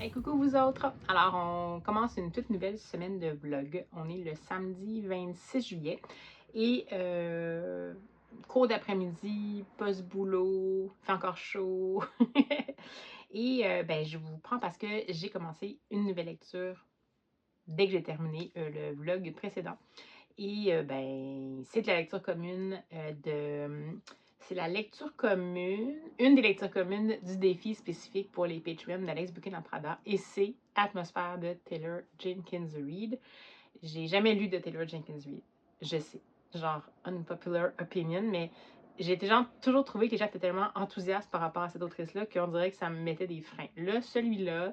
Hey, coucou vous autres! Alors, on commence une toute nouvelle semaine de vlog. On est le samedi 26 juillet et cours d'après-midi, post-boulot, fait encore chaud. Et ben, je vous prends parce que j'ai commencé une nouvelle lecture dès que j'ai terminé le vlog précédent. Et ben, c'est de la lecture commune c'est la lecture commune, une des lectures communes du défi spécifique pour les Patreons d'Alex Bouquin en Prada, et c'est Atmosphère de Taylor Jenkins Reid. J'ai jamais lu de Taylor Jenkins Reid, je sais, genre unpopular opinion, mais j'ai toujours trouvé que les gens étaient tellement enthousiastes par rapport à cette autrice-là qu'on dirait que ça me mettait des freins. Là, celui-là,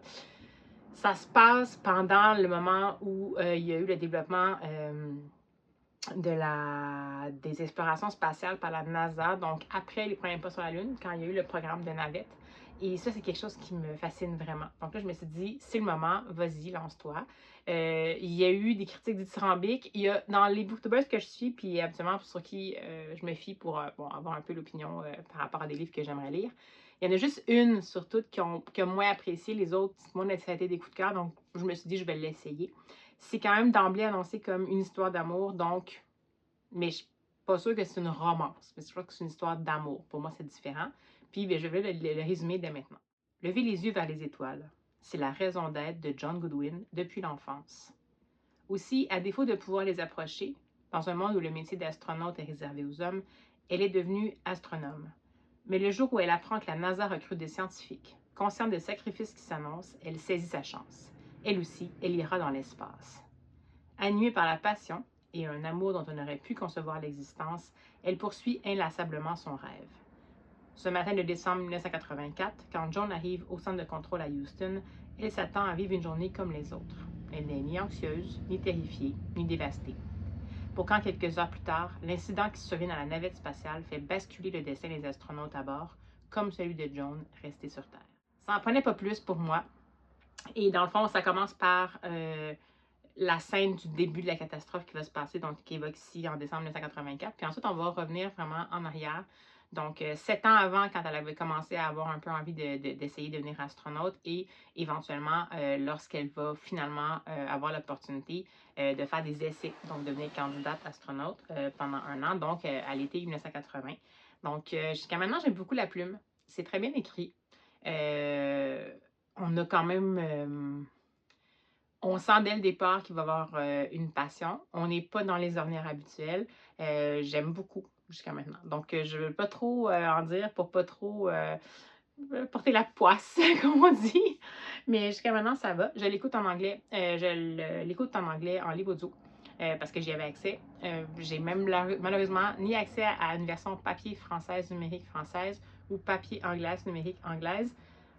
ça se passe pendant le moment où il y a eu le développement des explorations spatiales par la NASA, donc après les premiers pas sur la Lune, quand il y a eu le programme de navette. Et ça, c'est quelque chose qui me fascine vraiment. Donc là, je me suis dit, c'est le moment, vas-y, lance-toi. Il y a eu des critiques dithyrambiques. Il y a dans les booktubers que je suis, puis absolument sur qui je me fie pour avoir un peu l'opinion par rapport à des livres que j'aimerais lire. Il y en a juste une sur toutes qui a moins apprécié. Les autres, moi, ça a été des coups de cœur, donc je me suis dit, je vais l'essayer. C'est quand même d'emblée annoncé comme une histoire d'amour, donc, mais je suis pas sûre que c'est une romance. Mais je crois que c'est une histoire d'amour. Pour moi, c'est différent. Puis, je vais le résumer dès maintenant. Lever les yeux vers les étoiles, c'est la raison d'être de John Goodwin depuis l'enfance. Aussi, à défaut de pouvoir les approcher, dans un monde où le métier d'astronaute est réservé aux hommes, elle est devenue astronome. Mais le jour où elle apprend que la NASA recrute des scientifiques, consciente des sacrifices qui s'annoncent, elle saisit sa chance. Elle aussi, elle ira dans l'espace. Animée par la passion et un amour dont on aurait pu concevoir l'existence, elle poursuit inlassablement son rêve. Ce matin de décembre 1984, quand Joan arrive au centre de contrôle à Houston, elle s'attend à vivre une journée comme les autres. Elle n'est ni anxieuse, ni terrifiée, ni dévastée. Pour quand, quelques heures plus tard, l'incident qui survient dans la navette spatiale fait basculer le destin des astronautes à bord, comme celui de Joan resté sur Terre. Ça n'en prenait pas plus pour moi. Et dans le fond, ça commence par la scène du début de la catastrophe qui va se passer, donc qui évoque ici en décembre 1984. Puis ensuite, on va revenir vraiment en arrière. Donc, 7 ans avant, quand elle avait commencé à avoir un peu envie d'essayer de devenir astronaute, et éventuellement, lorsqu'elle va finalement avoir l'opportunité de faire des essais, donc devenir candidate astronaute pendant un an, donc à l'été 1980. Donc, jusqu'à maintenant, j'aime beaucoup la plume. C'est très bien écrit. On a quand même... on sent dès le départ qu'il va y avoir une passion. On n'est pas dans les ornières habituelles. J'aime beaucoup jusqu'à maintenant. Donc, je ne veux pas trop en dire pour pas trop porter la poisse, comme on dit. Mais jusqu'à maintenant, ça va. Je l'écoute en anglais. Je l'écoute en anglais en livre audio parce que j'y avais accès. J'ai même malheureusement ni accès à une version papier française, numérique française ou papier anglaise, numérique anglaise.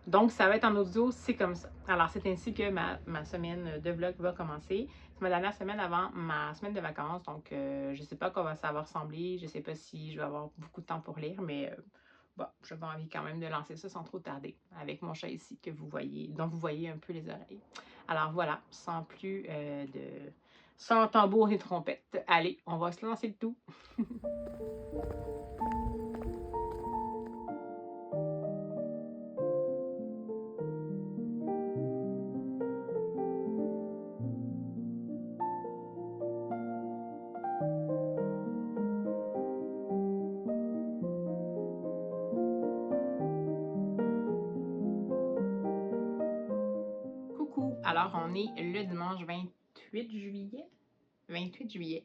Donc, ça va être en audio, c'est comme ça. Alors, c'est ainsi que ma semaine de vlog va commencer. C'est ma dernière semaine avant ma semaine de vacances, donc je ne sais pas comment ça va ressembler. Je ne sais pas si je vais avoir beaucoup de temps pour lire, mais bon, j'avais envie quand même de lancer ça sans trop tarder, avec mon chat ici que vous voyez, dont vous voyez un peu les oreilles. Alors voilà, sans tambour ni trompette. Allez, on va se lancer le tout. Coucou! Alors, on est le dimanche 28 juillet. 28 juillet.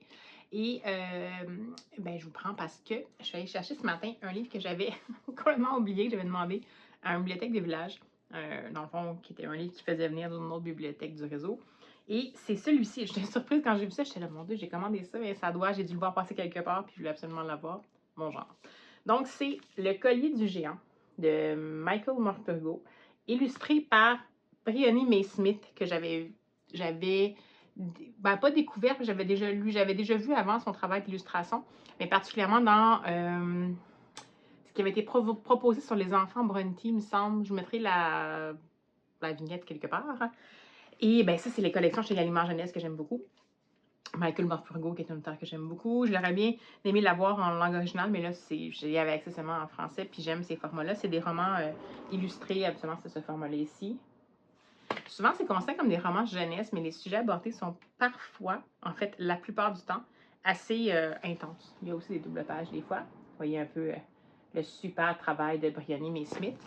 Et ben, je vous prends parce que je suis allée chercher ce matin un livre que j'avais complètement oublié, que j'avais demandé à une bibliothèque des villages, dans le fond, qui était un livre qui faisait venir d'une autre bibliothèque du réseau. Et c'est celui-ci. J'étais surprise quand j'ai vu ça. J'étais là, mon Dieu, j'ai commandé ça, mais ça doit, j'ai dû le voir passer quelque part, puis je voulais absolument l'avoir. Mon genre. Donc, c'est Le Collier du Géant de Michael Morpurgo, illustré par Briony May Smith, que j'avais ben, pas découvert, j'avais déjà lu, j'avais déjà vu avant son travail d'illustration, mais particulièrement dans ce qui avait été proposé sur les enfants Brontë, il me semble. Je mettrai la vignette quelque part. Et ben ça, c'est les collections chez Gallimard Jeunesse que j'aime beaucoup. Michael Morpurgo, qui est un auteur que j'aime beaucoup. Je l'aurais bien aimé l'avoir en langue originale, mais là, j'y avais accès seulement en français, puis j'aime ces formats-là. C'est des romans illustrés, absolument, c'est ce format-là ici. Souvent, c'est considéré comme des romans jeunesse, mais les sujets abordés sont parfois, en fait, la plupart du temps, assez intenses. Il y a aussi des doubles pages des fois. Vous voyez un peu le super travail de Briony May Smith.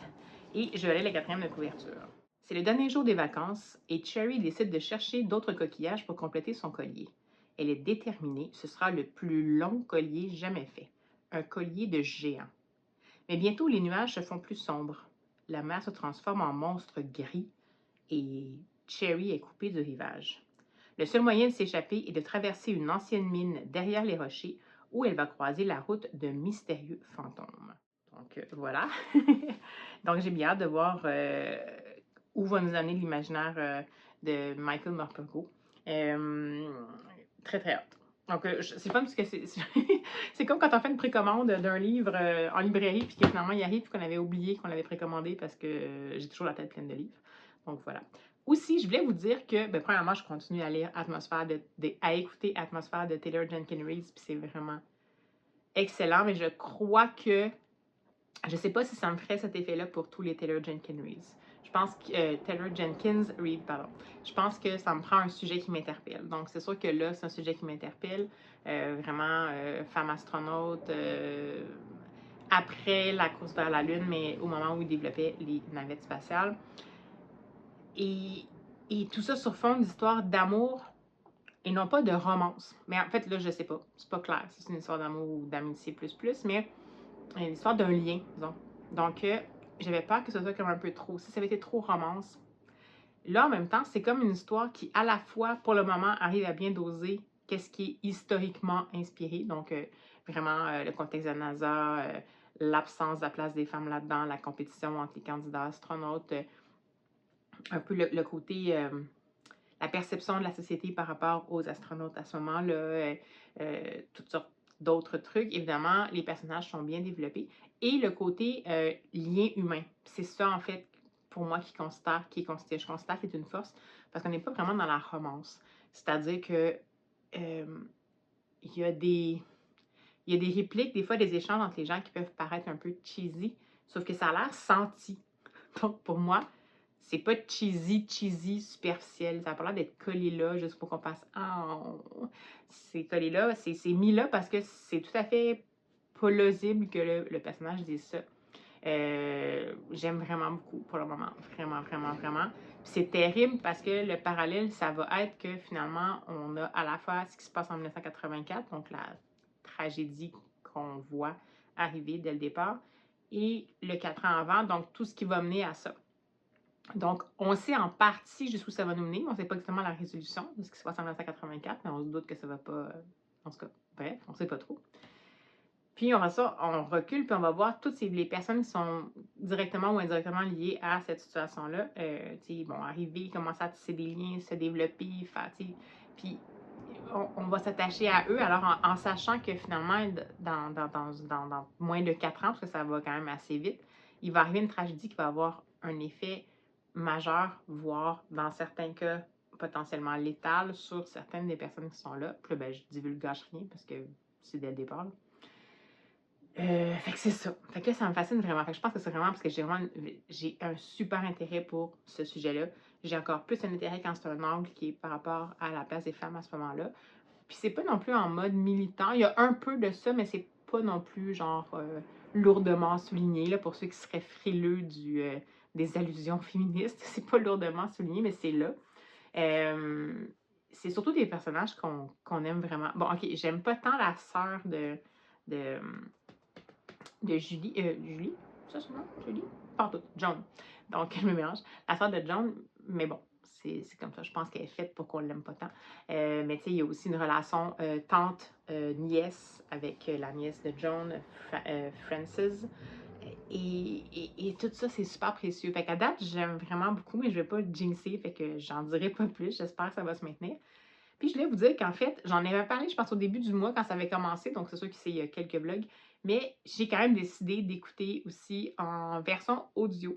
Et je vais aller la quatrième de couverture. C'est le dernier jour des vacances et Cherry décide de chercher d'autres coquillages pour compléter son collier. Elle est déterminée, ce sera le plus long collier jamais fait. Un collier de géant. Mais bientôt, les nuages se font plus sombres. La mer se transforme en monstre gris et Cherry est coupée du rivage. Le seul moyen de s'échapper est de traverser une ancienne mine derrière les rochers où elle va croiser la route d'un mystérieux fantôme. Donc voilà. Donc j'ai bien hâte de voir où va nous amener l'imaginaire de Michael Morpurgo. Très très hâte. Donc c'est fun parce que c'est comme quand on fait une précommande d'un livre en librairie puis que finalement il arrive qu'on avait oublié qu'on l'avait précommandé parce que j'ai toujours la tête pleine de livres. Donc voilà. Aussi, je voulais vous dire que, ben, premièrement, je continue à lire à écouter Atmosphère de Taylor Jenkins Reid, puis c'est vraiment excellent, mais je crois que, je sais pas si ça me ferait cet effet-là pour tous les Taylor Jenkins Reid. Je pense que, Taylor Jenkins Reid, pardon. Je pense que ça me prend un sujet qui m'interpelle. Donc, c'est sûr que là, c'est un sujet qui m'interpelle. Vraiment, femme astronaute, après la course vers la Lune, mais au moment où il développait les navettes spatiales. Et tout ça sur fond d'histoire d'amour et non pas de romance. Mais en fait, là, je sais pas. C'est pas clair si c'est une histoire d'amour ou d'amitié plus, mais l'histoire d'un lien, disons. Donc, j'avais peur que ce soit comme un peu trop. Si ça avait été trop romance. Là, en même temps, c'est comme une histoire qui, à la fois, pour le moment, arrive à bien doser qu'est-ce qui est historiquement inspiré. Donc, vraiment, le contexte de la NASA, l'absence de la place des femmes là-dedans, la compétition entre les candidats astronautes, un peu le côté, la perception de la société par rapport aux astronautes à ce moment-là, toutes sortes d'autres trucs. Évidemment, les personnages sont bien développés. Et le côté lien humain. C'est ça, en fait, pour moi, je considère qui est une force, parce qu'on n'est pas vraiment dans la romance. C'est-à-dire que il y a des répliques, des fois des échanges entre les gens qui peuvent paraître un peu cheesy, sauf que ça a l'air senti. Donc, pour moi, c'est pas cheesy, superficiel. Ça a pas l'air d'être collé là juste pour qu'on fasse ah, c'est collé là. C'est mis là parce que c'est tout à fait plausible que le personnage dise ça. J'aime vraiment beaucoup pour le moment. Vraiment, vraiment, vraiment. C'est terrible parce que le parallèle, ça va être que finalement, on a à la fois ce qui se passe en 1984, donc la tragédie qu'on voit arriver dès le départ, et le 4 ans avant, donc tout ce qui va mener à ça. Donc, on sait en partie jusqu'où ça va nous mener, mais on ne sait pas exactement la résolution de ce qui se passe en 1984, mais on se doute que ça ne va pas. En tout cas, bref, on ne sait pas trop. Puis, on recule, puis on va voir toutes les personnes qui sont directement ou indirectement liées à cette situation-là. Ils vont arriver, commencer à tisser des liens, se développer, faire, puis on va s'attacher à eux. Alors, en sachant que finalement, dans moins de 4 ans, parce que ça va quand même assez vite, il va arriver une tragédie qui va avoir un effet majeur, voire dans certains cas potentiellement létal sur certaines des personnes qui sont là. Puis là, ben, je divulgage rien parce que c'est dès le départ. Fait que c'est ça. Fait que là, ça me fascine vraiment. Fait que je pense que c'est vraiment parce que j'ai un super intérêt pour ce sujet-là. J'ai encore plus un intérêt quand c'est un angle qui est par rapport à la place des femmes à ce moment-là. Puis c'est pas non plus en mode militant. Il y a un peu de ça, mais c'est pas non plus genre lourdement souligné. Là, pour ceux qui seraient frileux des allusions féministes, c'est pas lourdement souligné, mais c'est là. C'est surtout des personnages qu'on aime vraiment. Bon, ok, j'aime pas tant la sœur de Julie. Julie? Ça, c'est nom? Julie? Pas tout. John. Donc, je me mélange. La sœur de John, mais bon, c'est comme ça. Je pense qu'elle est faite pour qu'on l'aime pas tant. Mais tu sais, il y a aussi une relation tante-nièce avec la nièce de John, Frances. Et tout ça, c'est super précieux. Fait qu'à date, j'aime vraiment beaucoup, mais je vais pas jinxer, fait que j'en dirai pas plus. J'espère que ça va se maintenir. Puis je voulais vous dire qu'en fait, j'en avais parlé, je pense, au début du mois quand ça avait commencé, donc c'est sûr que c'est il y a quelques vlogs, mais j'ai quand même décidé d'écouter aussi en version audio.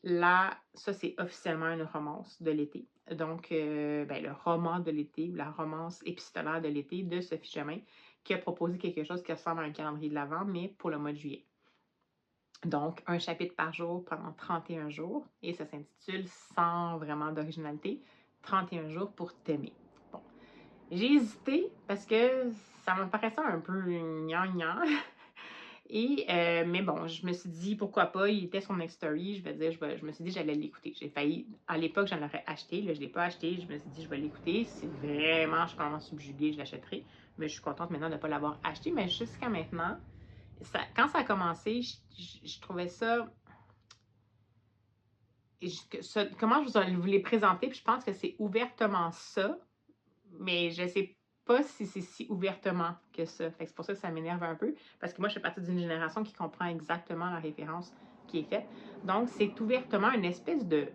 Là, ça, c'est officiellement une romance de l'été. Donc, ben, le roman de l'été ou la romance épistolaire de l'été de Sophie Chemin qui a proposé quelque chose qui ressemble à un calendrier de l'Avent, mais pour le mois de juillet. Donc, un chapitre par jour pendant 31 jours. Et ça s'intitule, sans vraiment d'originalité, 31 jours pour t'aimer. Bon, j'ai hésité parce que ça me paraissait un peu gnangnan. Et, mais bon, je me suis dit, pourquoi pas, il était sur Next Story, je vais dire, je me suis dit, j'allais l'écouter. J'ai failli, à l'époque, j'en aurais acheté, là, je ne l'ai pas acheté, je me suis dit, je vais l'écouter. Si vraiment je commence subjuguée, je l'achèterai. Mais je suis contente maintenant de ne pas l'avoir acheté. Mais jusqu'à maintenant, quand ça a commencé, je trouvais ça, comment je vous l'ai présenté, puis je pense que c'est ouvertement ça, mais je sais pas si c'est si ouvertement que ça. Fait que c'est pour ça que ça m'énerve un peu, parce que moi, je fais partie d'une génération qui comprend exactement la référence qui est faite. Donc, c'est ouvertement une espèce de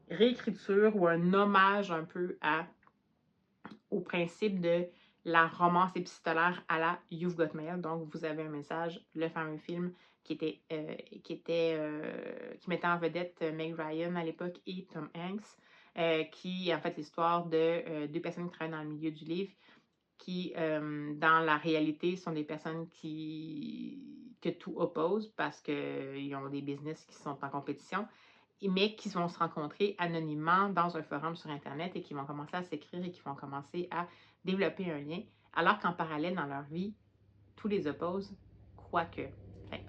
réécriture ou un hommage un peu au principe de la romance épistolaire à la You've Got Mail. Donc, vous avez un message, le fameux film qui mettait en vedette Meg Ryan à l'époque et Tom Hanks, qui est en fait l'histoire de deux personnes qui travaillent dans le milieu du livre, qui, dans la réalité, sont des personnes que tout oppose parce qu'ils ont des business qui sont en compétition, mais qui vont se rencontrer anonymement dans un forum sur Internet et qui vont commencer à s'écrire et qui vont commencer à développer un lien, alors qu'en parallèle, dans leur vie, tout les oppose, quoique.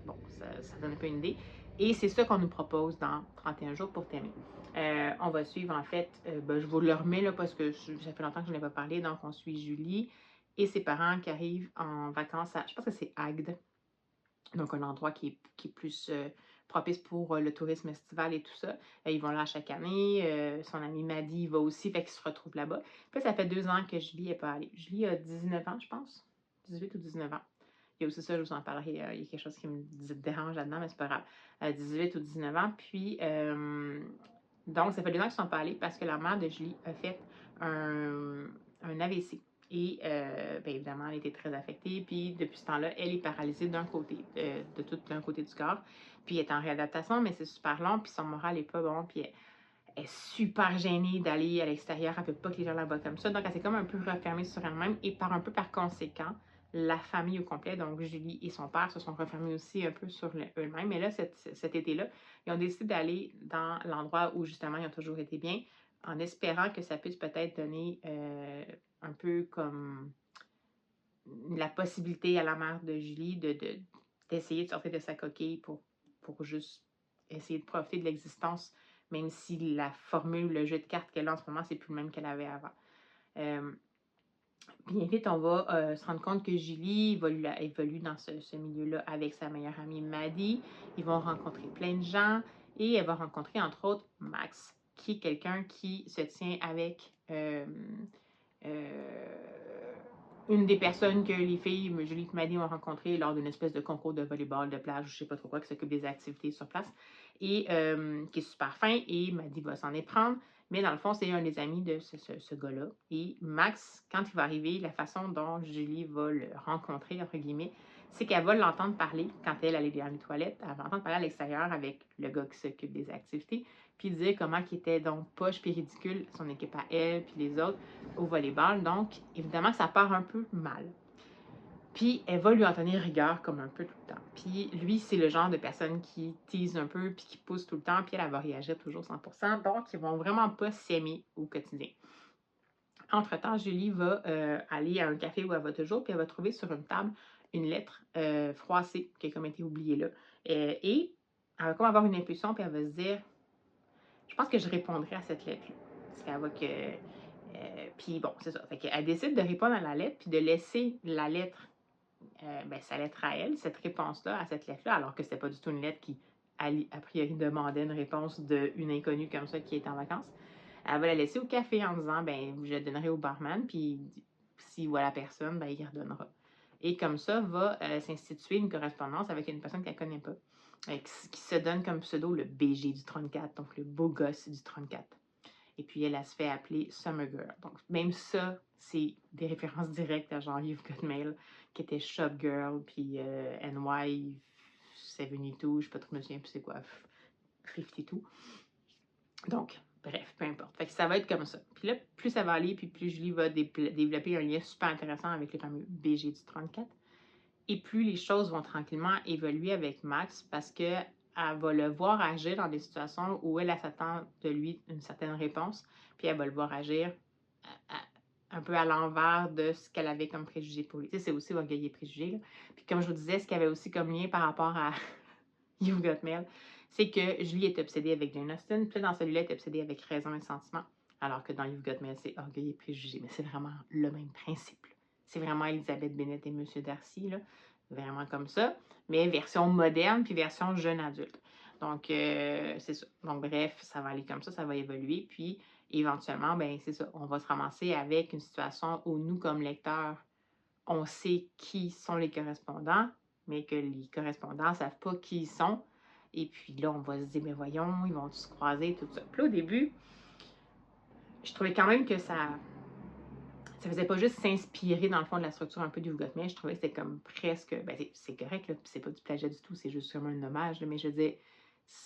Bon, ça donne un peu une idée. Et c'est ça qu'on nous propose dans 31 jours pour t'aimer. On va suivre, en fait, je vous le remets là parce que ça fait longtemps que je n'en ai pas parlé. Donc, on suit Julie et ses parents qui arrivent en vacances je pense que c'est Agde, donc un endroit qui est plus propice pour le tourisme estival et tout ça. Ils vont là chaque année. Son ami Maddy va aussi, fait qu'ils se retrouvent là-bas. Puis ça fait 2 ans que Julie n'est pas allée. Julie a 19 ans, je pense. 18 ou 19 ans. Il y a aussi ça, je vous en parlerai. Il y a quelque chose qui me dérange là-dedans, mais c'est pas grave. 18 ou 19 ans. Puis, donc, ça fait 2 ans qu'ils ne sont pas allés parce que la mère de Julie a fait un AVC. Et bien évidemment, elle était très affectée. Puis depuis ce temps-là, elle est paralysée d'un côté, de tout d'un côté du corps. Puis elle est en réadaptation, mais c'est super long. Puis son moral n'est pas bon. Puis elle est super gênée d'aller à l'extérieur. Elle ne veut pas que les gens la voient comme ça. Donc elle s'est comme un peu refermée sur elle-même. Et par conséquent, la famille au complet, donc Julie et son père, se sont refermés aussi un peu sur eux-mêmes. Mais là, cet été-là, ils ont décidé d'aller dans l'endroit où justement ils ont toujours été bien, en espérant que ça puisse peut-être donner un peu comme la possibilité à la mère de Julie d'essayer de sortir de sa coquille pour juste essayer de profiter de l'existence, même si la formule, le jeu de cartes qu'elle a en ce moment, c'est plus le même qu'elle avait avant. Bien vite, on va se rendre compte que Julie évolue dans ce milieu-là avec sa meilleure amie Maddie. Ils vont rencontrer plein de gens et elle va rencontrer entre autres Max, qui est quelqu'un qui se tient avec une des personnes que les filles, Julie et Maddie, ont rencontré lors d'une espèce de concours de volleyball de plage, je sais pas trop quoi, qui s'occupe des activités sur place, et qui est super fin, et Maddie va s'en éprendre, mais dans le fond, c'est un des amis de ce gars-là. Et Max, quand il va arriver, la façon dont Julie va le rencontrer, entre guillemets, c'est qu'elle va l'entendre parler, quand elle est dans les toilettes, elle va l'entendre parler à l'extérieur avec le gars qui s'occupe des activités, puis dire comment il était donc poche puis ridicule, son équipe à elle, puis les autres, au volleyball. Donc, évidemment, ça part un peu mal. Puis, elle va lui en tenir rigueur comme un peu tout le temps. Puis, lui, c'est le genre de personne qui tease un peu, puis qui pousse tout le temps, puis elle va réagir toujours 100%. Donc, ils vont vraiment pas s'aimer au quotidien. Entre-temps, Julie va aller à un café où elle va toujours, puis elle va trouver sur une table une lettre froissée qui a comme été oubliée là. Et elle va comme avoir une impulsion, puis elle va se dire, je pense que je répondrai à cette lettre-là. Parce qu'elle va que... puis bon, c'est ça. Fait qu'elle décide de répondre à la lettre, puis de laisser la lettre, sa lettre à elle, cette réponse-là, à cette lettre-là, alors que c'était pas du tout une lettre qui, a priori, demandait une réponse d'une inconnue comme ça qui est en vacances. Elle va la laisser au café en disant, je la donnerai au barman, puis s'il voit la personne, il redonnera. Et comme ça, va s'instituer une correspondance avec une personne qu'elle ne connaît pas, qui se donne comme pseudo le BG du 34, donc le beau gosse du 34. Et puis, elle se fait appeler Summer Girl. Donc, même ça, c'est des références directes à genre You've Got Mail, qui était Shop Girl, puis NY 72, je sais pas trop, me souviens plus c'est quoi, 52. Donc, bref, peu importe. Fait que ça va être comme ça. Puis là, plus ça va aller, puis plus Julie va développer un lien super intéressant avec le fameux BG du 34. Et plus les choses vont tranquillement évoluer avec Max parce que elle va le voir agir dans des situations où elle s'attend de lui une certaine réponse, puis elle va le voir agir un peu à l'envers de ce qu'elle avait comme préjugé pour lui. Tu sais, c'est aussi orgueil et préjugé, là. Puis comme je vous disais, ce qu'il y avait aussi comme lien par rapport à You've Got Mail, c'est que Julie est obsédée avec Jane Austen, puis dans celui-là, elle est obsédée avec Raison et Sentiment, alors que dans You've Got Mail, c'est orgueil et préjugé. Mais c'est vraiment le même principe. C'est vraiment Elizabeth Bennet et Monsieur Darcy, là. Vraiment comme ça, mais version moderne puis version jeune adulte. Donc, c'est ça. Donc, bref, ça va aller comme ça va évoluer. Puis, éventuellement, ben c'est ça. On va se ramasser avec une situation où nous, comme lecteurs, on sait qui sont les correspondants, mais que les correspondants ne savent pas qui ils sont. Et puis là, on va se dire, mais voyons, ils vont se croiser, tout ça. Puis là, au début, je trouvais quand même que ça faisait pas juste s'inspirer dans le fond de la structure un peu du You've Got Mail. Je trouvais que c'était comme presque, ben c'est correct, là, c'est pas du plagiat du tout, c'est juste comme un hommage, là, mais je veux dire,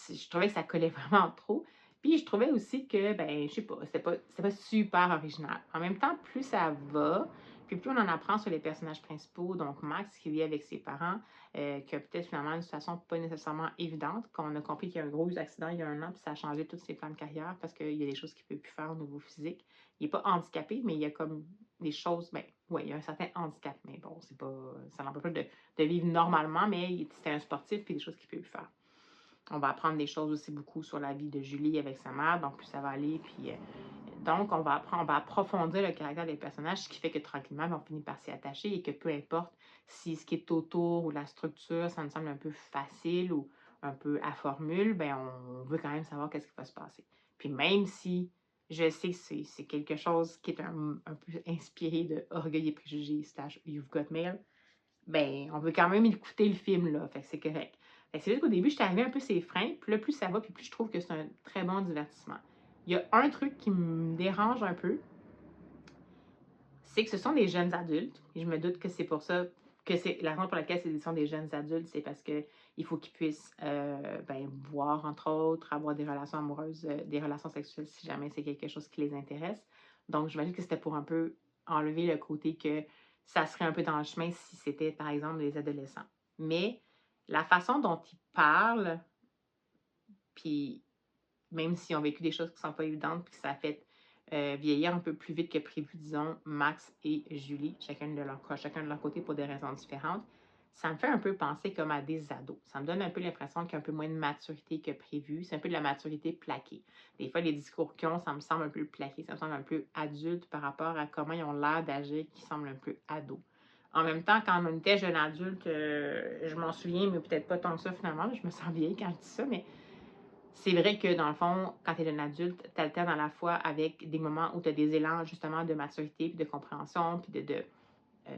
je trouvais que ça collait vraiment trop. Puis je trouvais aussi que, ben, je sais pas, c'était pas super original. En même temps, plus ça va, puis plus on en apprend sur les personnages principaux, donc Max qui vit avec ses parents, qui a peut-être finalement une situation pas nécessairement évidente, qu'on a compris qu'il y a un gros accident il y a 1 an, puis ça a changé tous ses plans de carrière parce qu'il y a des choses qu'il ne peut plus faire au niveau physique. Il n'est pas handicapé, mais il y a comme des choses, ben, oui, il y a un certain handicap, mais bon, c'est pas, ça n'empêche pas de vivre normalement, mais c'est un sportif, puis des choses qu'il peut plus faire. On va apprendre des choses aussi beaucoup sur la vie de Julie avec sa mère, donc plus ça va aller, puis donc on va approfondir le caractère des personnages, ce qui fait que tranquillement, on finit par s'y attacher et que peu importe si ce qui est autour ou la structure, ça nous semble un peu facile ou un peu à formule, ben on veut quand même savoir qu'est-ce qui va se passer. Puis même si je sais que c'est quelque chose qui est un peu inspiré de Orgueil et Préjugés / You've Got Mail, ben on veut quand même écouter le film, là, fait que c'est correct. C'est juste qu'au début, j'étais arrivée un peu ses freins, puis là, plus ça va, puis plus je trouve que c'est un très bon divertissement. Il y a un truc qui me dérange un peu, c'est que ce sont des jeunes adultes, et je me doute que c'est pour ça, que c'est la raison pour laquelle ce sont des jeunes adultes, c'est parce que il faut qu'ils puissent ben, boire, entre autres, avoir des relations amoureuses, des relations sexuelles, si jamais c'est quelque chose qui les intéresse. Donc, j'imagine que c'était pour un peu enlever le côté que ça serait un peu dans le chemin si c'était, par exemple, des adolescents. Mais la façon dont ils parlent, puis même s'ils ont vécu des choses qui ne sont pas évidentes, puis que ça a fait vieillir un peu plus vite que prévu, disons, Max et Julie, chacun de leur côté pour des raisons différentes, ça me fait un peu penser comme à des ados. Ça me donne un peu l'impression qu'il y a un peu moins de maturité que prévu. C'est un peu de la maturité plaquée. Des fois, les discours qu'ils ont, ça me semble un peu plaqué, ça me semble un peu adulte par rapport à comment ils ont l'air d'agir, qui semble un peu ado. En même temps, quand on était jeune adulte, je m'en souviens, mais peut-être pas tant que ça finalement. Je me sens vieille quand je dis ça, mais c'est vrai que dans le fond, quand tu es un adulte, tu alternes à la fois avec des moments où tu as des élans justement de maturité, puis de compréhension, puis euh,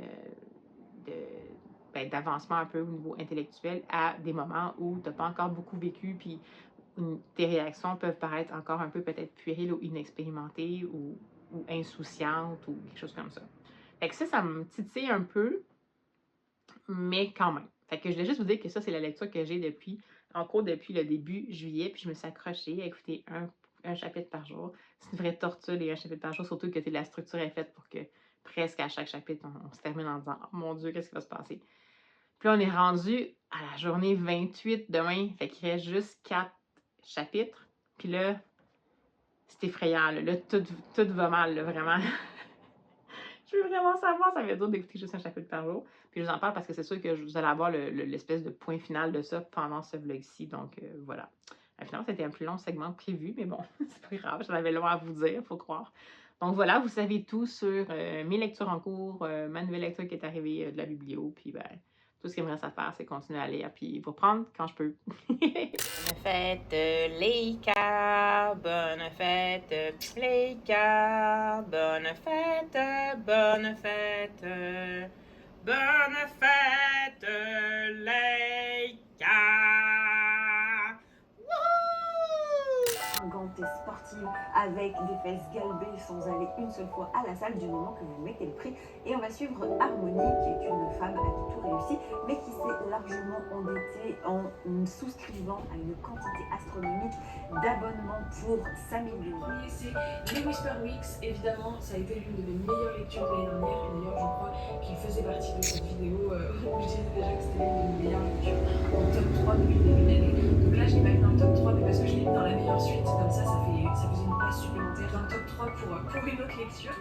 de ben, d'avancement un peu au niveau intellectuel, à des moments où tu n'as pas encore beaucoup vécu, puis tes réactions peuvent paraître encore un peu peut-être puériles ou inexpérimentées ou insouciantes ou quelque chose comme ça. Fait que ça me titille un peu, mais quand même. Fait que je voulais juste vous dire que ça, c'est la lecture que j'ai en cours depuis le début juillet, puis je me suis accrochée à écouter un chapitre par jour. C'est une vraie torture, les un chapitre par jour, surtout que la structure est faite pour que presque à chaque chapitre, on se termine en disant « Oh mon Dieu, qu'est-ce qui va se passer? » Puis là, on est rendu à la journée 28 demain, fait qu'il reste juste 4 chapitres. Puis là, c'est effrayant, là, tout va mal, là, vraiment. Je veux vraiment savoir, ça veut dire d'écouter juste un chapitre par jour. Puis je vous en parle parce que c'est sûr que vous allez avoir l'espèce de point final de ça pendant ce vlog-ci. Donc voilà. Finalement, c'était un plus long segment que prévu, mais bon, c'est pas grave, j'en avais long à vous dire, faut croire. Donc voilà, vous savez tout sur mes lectures en cours, ma nouvelle lecture qui est arrivée de la biblio, puis ben, tout ce qu'il me reste à faire, c'est continuer à lire, puis vous prendre quand je peux. Bonne fête, les gars, bonne fête, les gars, bonne fête, bonne fête, bonne fête, les gars. Gantée sportive avec avec des fesses galbées sans aller une seule fois à la salle du moment que vous mettez le prix. Et on va suivre Harmonie, qui est une femme à tout réussi, mais qui s'est largement endettée en souscrivant à une quantité astronomique d'abonnements pour s'améliorer. C'est les Whisper Weeks, évidemment, ça a été l'une de mes meilleures lectures de l'année dernière, et d'ailleurs je crois qu'il faisait partie de cette vidéo où je disais déjà que c'était l'une de mes meilleures lectures en top 3 depuis le début de l'année. Donc là je l'ai pas mis dans le top 3, mais parce que je l'ai mis dans la meilleure suite, comme ça faisait une place supplémentaire dans le top 3 pour une autre lecture.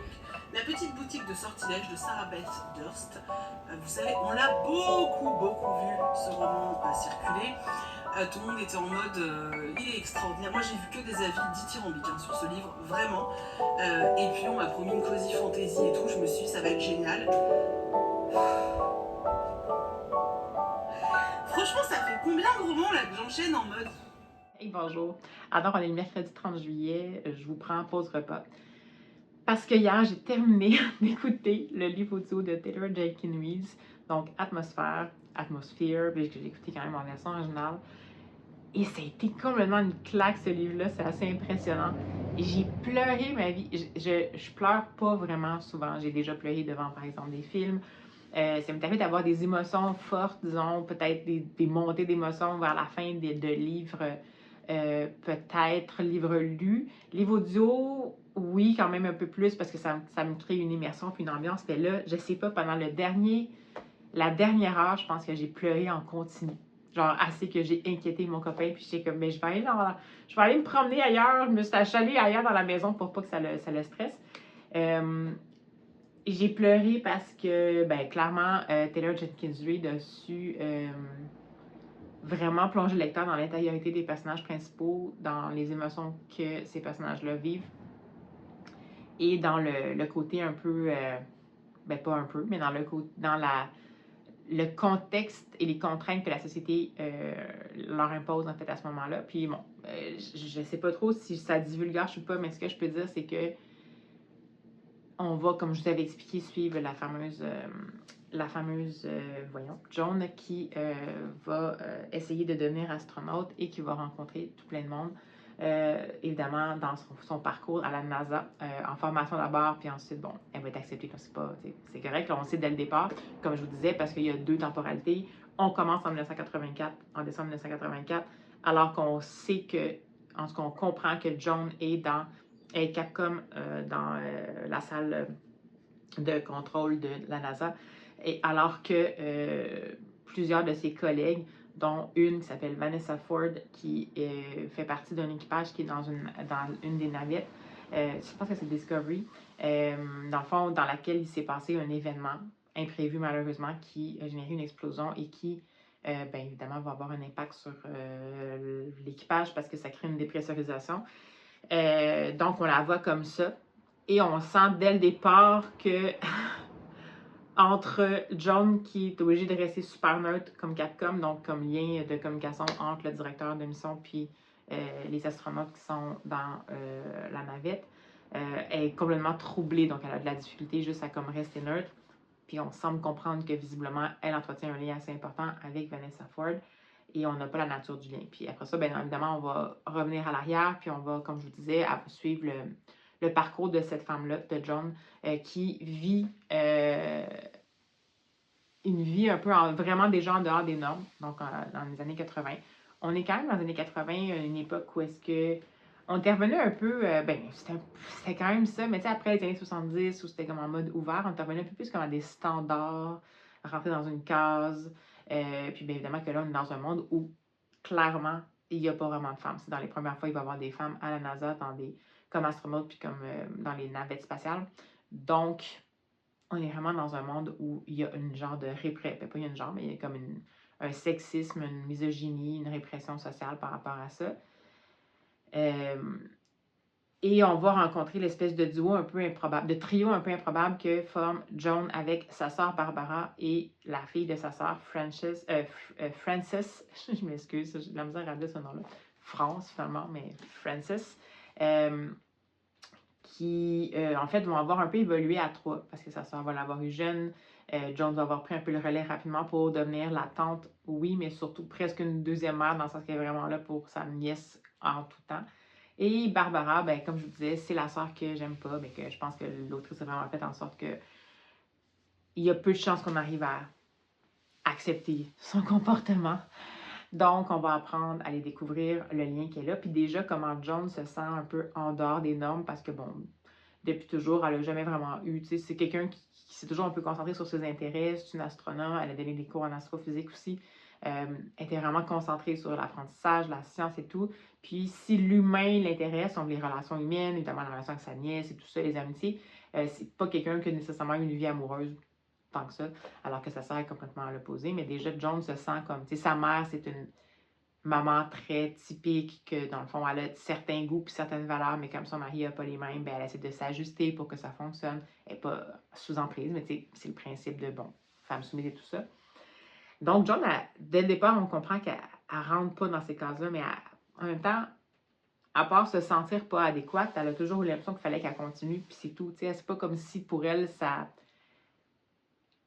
La petite boutique de sortilège de Sarah Beth Durst, vous savez, on l'a beaucoup vu ce roman circuler. Tout le monde était en mode il est extraordinaire. Moi j'ai vu que des avis dithyrambiques sur ce livre, vraiment. Et puis on m'a promis une cozy fantasy et tout, je me suis dit ça va être génial. Franchement, ça fait combien de romans là que j'enchaîne en mode Hey, bonjour. Alors, on est le mercredi 30 juillet. Je vous prends en pause repas. Parce que hier, j'ai terminé d'écouter le livre audio de Taylor Jenkins Reid, donc Atmosphère, puis j'ai écouté quand même en version originale. Et ça a été complètement une claque, ce livre-là. C'est assez impressionnant. J'ai pleuré ma vie. Je pleure pas vraiment souvent. J'ai déjà pleuré devant, par exemple, des films. Ça m'est arrivé d'avoir des émotions fortes, disons, peut-être des montées d'émotions vers la fin de livres, peut-être livres lus. Livre audio, oui, quand même un peu plus, parce que ça me crée une immersion puis une ambiance. Mais là, je sais pas, pendant la dernière heure, je pense que j'ai pleuré en continu. Genre, assez que j'ai inquiété mon copain, puis j'étais comme, mais je vais aller me promener ailleurs. Je me suis achalée ailleurs dans la maison pour pas que ça le stresse. J'ai pleuré parce que, ben, clairement, Taylor Jenkins Reid a su vraiment plonger le lecteur dans l'intériorité des personnages principaux, dans les émotions que ces personnages-là vivent, et dans le côté un peu, ben pas un peu, mais dans le contexte et les contraintes que la société leur impose en fait à ce moment-là. Puis bon, je sais pas trop si ça divulgage ou pas, mais ce que je peux dire, c'est que on va, comme je vous avais expliqué, suivre la fameuse Joan, qui va essayer de devenir astronaute et qui va rencontrer tout plein de monde. Évidemment, dans son parcours à la NASA, en formation d'abord, puis ensuite, bon, elle va être acceptée, donc c'est correct, là, on sait dès le départ, comme je vous disais, parce qu'il y a 2 temporalités. On commence en décembre 1984, alors qu'on sait que, en tout cas, on comprend que Joan est Capcom dans la salle de contrôle de la NASA, et alors que plusieurs de ses collègues, dont une qui s'appelle Vanessa Ford, qui fait partie d'un équipage qui est dans une des navettes, je pense que c'est Discovery, dans le fond, dans laquelle il s'est passé un événement imprévu malheureusement qui a généré une explosion et qui, bien évidemment, va avoir un impact sur l'équipage parce que ça crée une dépressurisation. Donc, on la voit comme ça. Et on sent dès le départ que entre John, qui est obligé de rester super neutre comme Capcom, donc comme lien de communication entre le directeur de mission puis les astronautes qui sont dans la navette, elle est complètement troublée, donc elle a de la difficulté juste à comme rester neutre. Puis on semble comprendre que visiblement, elle entretient un lien assez important avec Vanessa Ford et on n'a pas la nature du lien. Puis après ça, bien évidemment, on va revenir à l'arrière, puis on va, comme je vous disais, suivre le parcours de cette femme-là, de John, qui vit une vie un peu vraiment déjà en dehors des normes, donc dans les années 80. On est quand même dans les années 80, une époque où est-ce que on était revenu un peu, c'était quand même ça, mais tu sais, après les années 70, où c'était comme en mode ouvert, on était revenu un peu plus comme à des standards, rentrer dans une case, puis bien évidemment que là, on est dans un monde où, clairement, il n'y a pas vraiment de femmes. C'est dans les premières fois, il va y avoir des femmes à la NASA, comme astronautes, puis comme dans les navettes spatiales. Donc, on est vraiment dans un monde où il y a une genre de répression, pas il y a une genre, mais il y a comme un sexisme, une misogynie, une répression sociale par rapport à ça. Et on va rencontrer l'espèce de duo un peu improbable, de trio un peu improbable que forme Joan avec sa sœur Barbara et la fille de sa sœur Frances, je m'excuse, j'ai de la misère à dire ce nom-là, France finalement, mais Frances, qui en fait vont avoir un peu évolué à 3 parce que sa sœur va l'avoir eu jeune. Joan va avoir pris un peu le relais rapidement pour devenir la tante, oui, mais surtout presque une deuxième mère dans le sens qu'elle est vraiment là pour sa nièce en tout temps. Et Barbara, ben, comme je vous disais, c'est la sœur que j'aime pas, mais que je pense que l'autrice a vraiment fait en sorte que il y a peu de chances qu'on arrive à accepter son comportement. Donc, on va apprendre à les découvrir, le lien qu'elle a. Puis déjà, comment Joan se sent un peu en dehors des normes parce que, bon, depuis toujours, elle n'a jamais vraiment eu. Tu sais, c'est quelqu'un qui s'est toujours un peu concentré sur ses intérêts. C'est une astronome. Elle a donné des cours en astrophysique aussi. Elle était vraiment concentrée sur l'apprentissage, la science et tout. Puis, si l'humain l'intéresse, donc les relations humaines, évidemment la relation avec sa nièce et tout ça, les amitiés, c'est pas quelqu'un qui a nécessairement une vie amoureuse tant que ça, alors que sa sœur est complètement à l'opposé. Mais déjà, Joan se sent comme, tu sais, sa mère, c'est une maman très typique, que dans le fond, elle a certains goûts puis certaines valeurs, mais comme son mari n'a pas les mêmes, ben, elle essaie de s'ajuster pour que ça fonctionne. Elle n'est pas sous emprise, mais tu sais, c'est le principe de, bon, femme soumise et tout ça. Donc, Joan, dès le départ, on comprend qu'elle ne rentre pas dans ces cases-là, mais en même temps, à part se sentir pas adéquate, elle a toujours eu l'impression qu'il fallait qu'elle continue, puis c'est tout. Tu sais, c'est pas comme si pour elle, ça...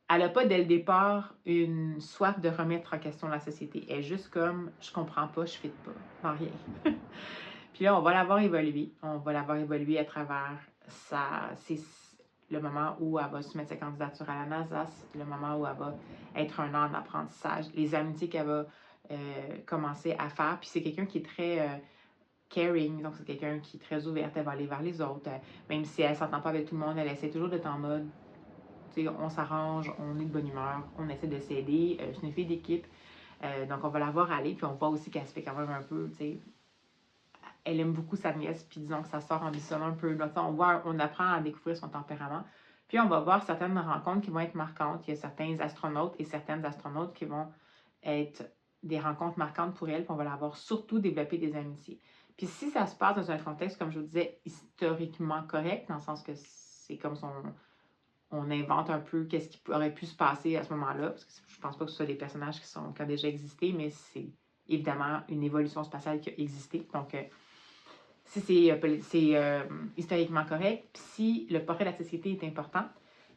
Elle n'a pas dès le départ une soif de remettre en question la société. Elle est juste comme, je comprends pas, je ne fit pas, dans rien. Puis là, on va la voir évoluer. On va la voir évoluer à travers c'est le moment où elle va soumettre sa candidature à la NASA, le moment où elle va être un an d'apprentissage, les amitiés qu'elle va commencer à faire. Puis c'est quelqu'un qui est très caring, donc c'est quelqu'un qui est très ouverte, elle va aller vers les autres. Même si elle ne s'entend pas avec tout le monde, elle essaie toujours d'être en mode, tu sais, on s'arrange, on est de bonne humeur, on essaie de s'aider. C'est une fille d'équipe. Donc on va la voir aller, puis on voit aussi qu'elle se fait quand même un peu, tu sais, elle aime beaucoup sa nièce, puis disons que ça sort ambitionnant un peu. Donc, on apprend à découvrir son tempérament. Puis on va voir certaines rencontres qui vont être marquantes. Il y a certains astronautes et certaines astronautes qui vont être des rencontres marquantes pour elle, puis on va la voir surtout développer des amitiés. Puis si ça se passe dans un contexte, comme je vous disais, historiquement correct, dans le sens que c'est comme on invente un peu qu'est-ce qui aurait pu se passer à ce moment-là, parce que je pense pas que ce soit des personnages qui ont déjà existé, mais c'est évidemment une évolution spatiale qui a existé. Donc, si c'est historiquement correct, puis si le portrait de la société est important,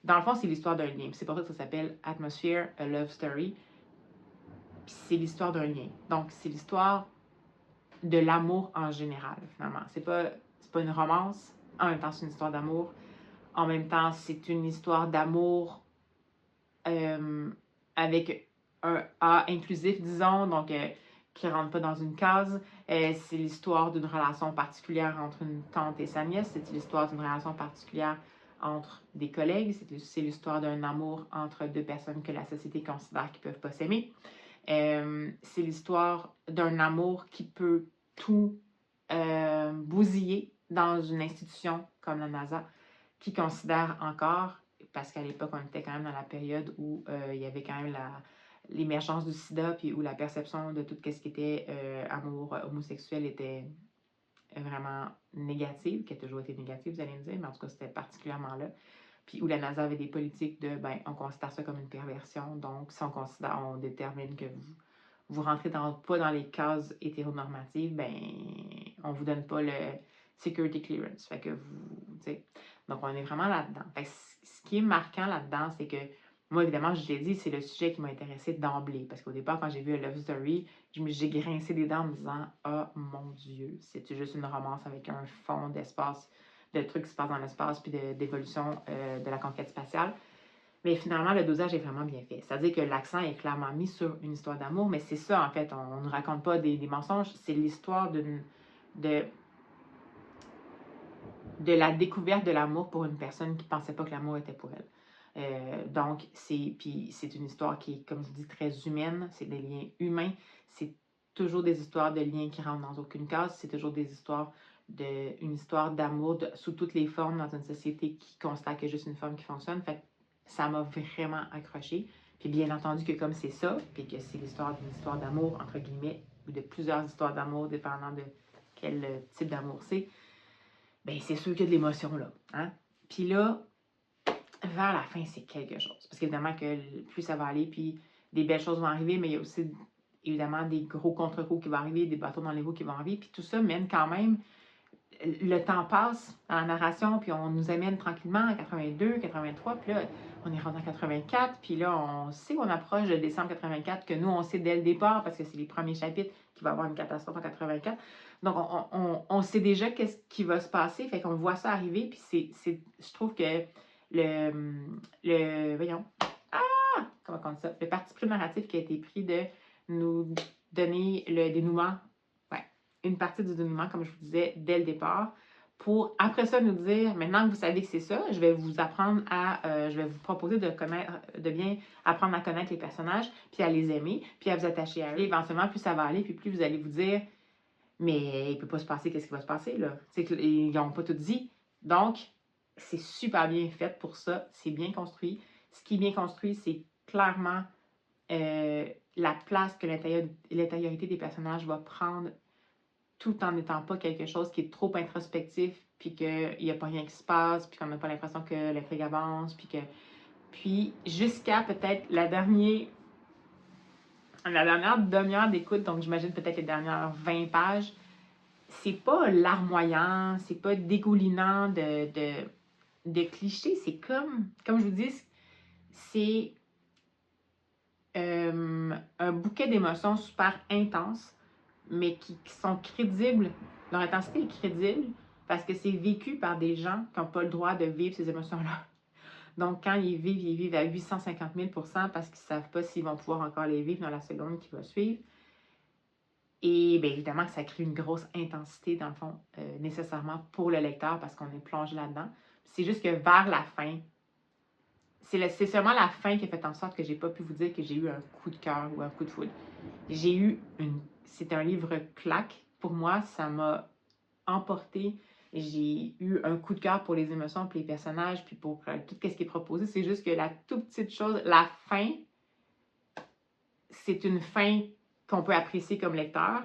dans le fond, c'est l'histoire d'un lien. C'est pour ça que ça s'appelle Atmosphere, a Love Story. Puis c'est l'histoire d'un lien. Donc, c'est l'histoire de l'amour en général, finalement. C'est pas une romance, en même temps, c'est une histoire d'amour. En même temps, c'est une histoire d'amour avec un A inclusif, disons, donc qui ne rentre pas dans une case. C'est l'histoire d'une relation particulière entre une tante et sa nièce. C'est l'histoire d'une relation particulière entre des collègues. C'est l'histoire d'un amour entre deux personnes que la société considère qui ne peuvent pas s'aimer. C'est l'histoire d'un amour qui peut tout bousiller dans une institution comme la NASA, qui considère encore, parce qu'à l'époque, on était quand même dans la période où il y avait quand même l'émergence du sida, puis où la perception de tout ce qui était amour homosexuel était vraiment négative, qui a toujours été négative, vous allez me dire, mais en tout cas, c'était particulièrement là. Puis où la NASA avait des politiques de, ben, on considère ça comme une perversion, donc si on détermine que vous rentrez pas dans les cases hétéronormatives, ben, on vous donne pas le security clearance. Fait que vous, tu sais, donc on est vraiment là-dedans. Fait que ce qui est marquant là-dedans, c'est que moi, évidemment, je l'ai dit, c'est le sujet qui m'a intéressé d'emblée. Parce qu'au départ, quand j'ai vu A Love Story, j'ai grincé des dents en me disant « Ah, mon Dieu, c'est juste une romance avec un fond d'espace, de trucs qui se passent dans l'espace, puis d'évolution de la conquête spatiale. » Mais finalement, le dosage est vraiment bien fait. C'est-à-dire que l'accent est clairement mis sur une histoire d'amour, mais c'est ça, en fait. On ne raconte pas des mensonges. C'est l'histoire de la découverte de l'amour pour une personne qui ne pensait pas que l'amour était pour elle. Donc, c'est une histoire qui est, comme je vous dis, très humaine. C'est des liens humains. C'est toujours des histoires de liens qui rentrent dans aucune case. C'est toujours des histoires une histoire d'amour sous toutes les formes dans une société qui constate qu'il y a juste une forme qui fonctionne. Fait que ça m'a vraiment accroché. Puis bien entendu que comme c'est ça, puis que c'est l'histoire d'une histoire d'amour, entre guillemets, ou de plusieurs histoires d'amour, dépendant de quel type d'amour c'est, bien c'est sûr qu'il y a de l'émotion là. Hein? Puis là, vers la fin, c'est quelque chose. Parce qu'évidemment que plus ça va aller, puis des belles choses vont arriver, mais il y a aussi évidemment des gros contre-coups qui vont arriver, des bateaux dans les roues qui vont arriver, puis tout ça mène quand même, le temps passe dans la narration, puis on nous amène tranquillement à 82, 83, puis là, on est rendu en 84, puis là, on sait qu'on approche de décembre 84, que nous, on sait dès le départ, parce que c'est les premiers chapitres, qu'il va y avoir une catastrophe en 84. Donc, on sait déjà qu'est-ce qui va se passer, fait qu'on voit ça arriver, puis je trouve que voyons, comment on dit ça, le parti pris narratif qui a été pris de nous donner le dénouement, une partie du dénouement, comme je vous disais, dès le départ, pour après ça nous dire, maintenant que vous savez que c'est ça, je vais vous apprendre je vais vous proposer de bien apprendre à connaître les personnages, puis à les aimer, puis à vous attacher à eux. Et éventuellement, plus ça va aller, puis plus vous allez vous dire, mais il ne peut pas se passer, qu'est-ce qui va se passer, là? Ils n'ont pas tout dit. Donc, c'est super bien fait pour ça, c'est bien construit. Ce qui est bien construit, c'est clairement la place que l'intériorité des personnages va prendre tout en n'étant pas quelque chose qui est trop introspectif, puis qu'il n'y a pas rien qui se passe, puis qu'on n'a pas l'impression que l'intrigue avance, puis jusqu'à peut-être la dernière demi-heure d'écoute, donc j'imagine peut-être les dernières 20 pages, c'est pas larmoyant, c'est pas dégoulinant de clichés, c'est comme je vous dis, c'est un bouquet d'émotions super intenses, mais qui sont crédibles. Leur intensité est crédible parce que c'est vécu par des gens qui n'ont pas le droit de vivre ces émotions-là. Donc, quand ils vivent à 850 000 % parce qu'ils ne savent pas s'ils vont pouvoir encore les vivre dans la seconde qui va suivre. Et bien évidemment que ça crée une grosse intensité, dans le fond, nécessairement pour le lecteur parce qu'on est plongé là-dedans. C'est juste que vers la fin, c'est seulement la fin qui a fait en sorte que j'ai pas pu vous dire que j'ai eu un coup de cœur ou un coup de foudre. C'est un livre claque. Pour moi, ça m'a emporté. J'ai eu un coup de cœur pour les émotions, pour les personnages, puis pour tout ce qui est proposé. C'est juste que la toute petite chose, la fin, c'est une fin qu'on peut apprécier comme lecteur.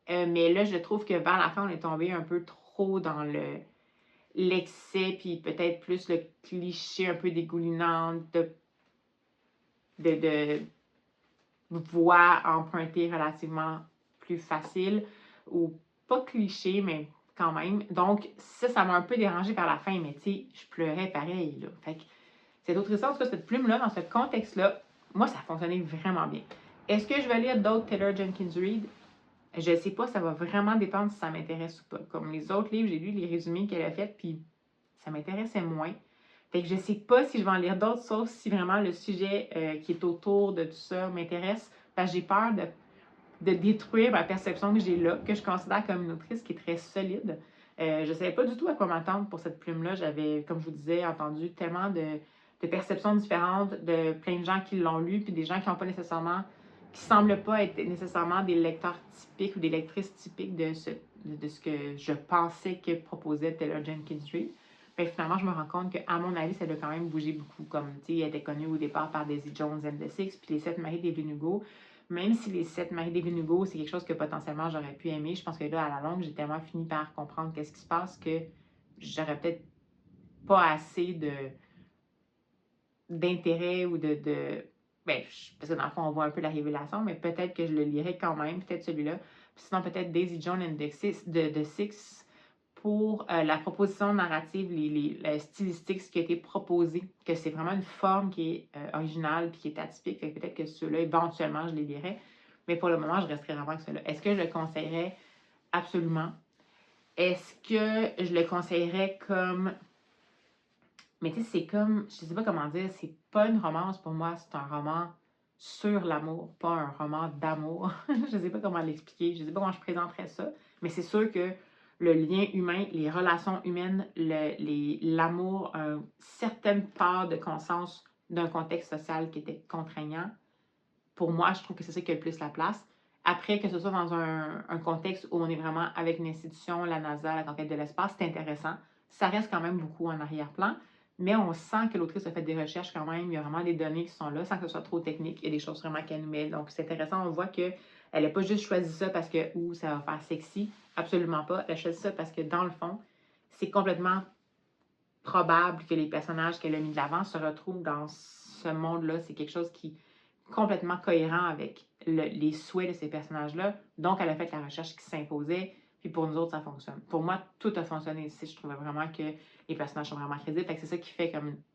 Mais là, je trouve que vers la fin, on est tombé un peu trop dans l'excès, puis peut-être plus le cliché un peu dégoulinant de voix empruntée relativement plus facile, ou pas cliché, mais quand même. Donc, ça m'a un peu dérangé vers la fin, mais tu sais, je pleurais pareil, là. Fait que cette autre histoire, en tout cas, cette plume-là, dans ce contexte-là, moi, ça fonctionnait vraiment bien. Est-ce que je vais lire d'autres Taylor Jenkins Reid? Je ne sais pas, ça va vraiment dépendre si ça m'intéresse ou pas. Comme les autres livres, j'ai lu les résumés qu'elle a faits, puis ça m'intéressait moins. Fait que je ne sais pas si je vais en lire d'autres, sauf si vraiment le sujet qui est autour de tout ça m'intéresse. Parce que j'ai peur de détruire ma perception que j'ai là, que je considère comme une autrice qui est très solide. Je ne savais pas du tout à quoi m'attendre pour cette plume-là. J'avais, comme je vous disais, entendu tellement de perceptions différentes, de plein de gens qui l'ont lu, puis des gens qui n'ont pas nécessairement, qui semblent pas être nécessairement des lecteurs typiques ou des lectrices typiques de ce que je pensais que proposait Taylor Jenkins Reid. Finalement, je me rends compte qu'à mon avis, ça doit quand même bouger beaucoup. Comme, tu sais, elle était connue au départ par Daisy Jones and the Six, puis les 7 maris d'Evelyn Hugo. Même si les 7 maris d'Evelyn Hugo, c'est quelque chose que potentiellement j'aurais pu aimer, je pense que là, à la longue, j'ai tellement fini par comprendre qu'est-ce qui se passe que j'aurais peut-être pas assez d'intérêt ou parce que dans le fond, on voit un peu la révélation, mais peut-être que je le lirais quand même, peut-être celui-là. Puis sinon, peut-être Daisy Jones and the Six, pour la proposition narrative, la stylistique, ce qui a été proposé, que c'est vraiment une forme qui est originale puis qui est atypique. Fait que peut-être que ceux-là, éventuellement, je les lirais. Mais pour le moment, je resterai vraiment avec ceux-là. Est-ce que je le conseillerais? Absolument. Est-ce que je le conseillerais comme... Mais tu sais, c'est comme... Je sais pas comment dire. C'est pas une romance pour moi. C'est un roman sur l'amour, pas un roman d'amour. Je sais pas comment l'expliquer. Je sais pas comment je présenterais ça. Mais c'est sûr que le lien humain, les relations humaines, l'amour, une certaine part de conscience d'un contexte social qui était contraignant. Pour moi, je trouve que c'est ça qui a le plus la place. Après, que ce soit dans un contexte où on est vraiment avec une institution, la NASA, la conquête de l'espace, c'est intéressant. Ça reste quand même beaucoup en arrière-plan, mais on sent que l'autrice a fait des recherches quand même. Il y a vraiment des données qui sont là, sans que ce soit trop technique. Il y a des choses vraiment qu'elle nous met. Donc, c'est intéressant. On voit qu'elle n'a pas juste choisi ça parce que ça va faire sexy. Absolument pas. Elle a choisi ça parce que, dans le fond, c'est complètement probable que les personnages qu'elle a mis de l'avant se retrouvent dans ce monde-là. C'est quelque chose qui est complètement cohérent avec les souhaits de ces personnages-là. Donc, elle a fait la recherche qui s'imposait. Puis pour nous autres, ça fonctionne. Pour moi, tout a fonctionné ici. Je trouvais vraiment que les personnages sont vraiment crédibles. Fait que c'est ça qui fait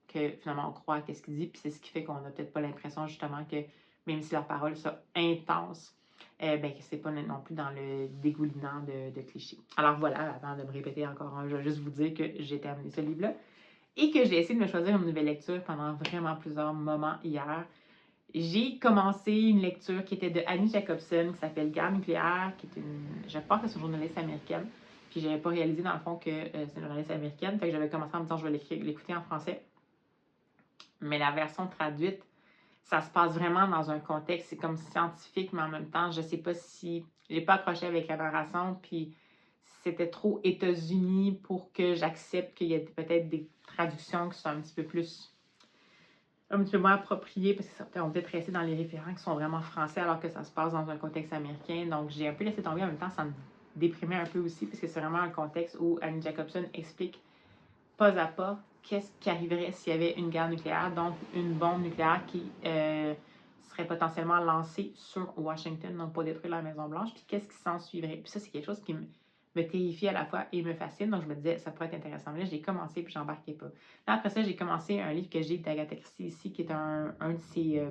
que que finalement on croit à ce qu'il dit, puis c'est ce qui fait qu'on n'a peut-être pas l'impression justement que même si leurs paroles sont intenses, ben que c'est pas non plus dans le dégoulinant de clichés. Alors voilà, avant de me répéter encore je vais juste vous dire que j'ai terminé ce livre-là et que j'ai essayé de me choisir une nouvelle lecture pendant vraiment plusieurs moments hier. J'ai commencé une lecture qui était de Annie Jacobson, qui s'appelle Guerre nucléaire, qui est je pense que c'est une journaliste américaine. Puis j'avais pas réalisé dans le fond que c'est une journaliste américaine. Fait que j'avais commencé en me disant je vais l'écouter en français. Mais la version traduite, ça se passe vraiment dans un contexte, c'est comme scientifique, mais en même temps, je sais pas si j'ai pas accroché avec la narration, puis c'était trop États-Unis pour que j'accepte qu'il y ait peut-être des traductions qui sont un petit peu moins appropriées, parce qu'on peut être resté dans les référents qui sont vraiment français alors que ça se passe dans un contexte américain. Donc j'ai un peu laissé tomber, en même temps, ça me déprimait un peu aussi, parce que c'est vraiment un contexte où Annie Jacobson explique pas à pas qu'est-ce qui arriverait s'il y avait une guerre nucléaire, donc une bombe nucléaire qui serait potentiellement lancée sur Washington, donc pour détruire la Maison-Blanche, puis qu'est-ce qui s'en suivrait. Puis ça, c'est quelque chose qui me terrifie à la fois et me fascine, donc je me disais, ça pourrait être intéressant. Mais là, j'ai commencé, puis j'embarquais pas. Là, après ça, j'ai commencé un livre que j'ai d'Agatha Christie ici, qui est un de ses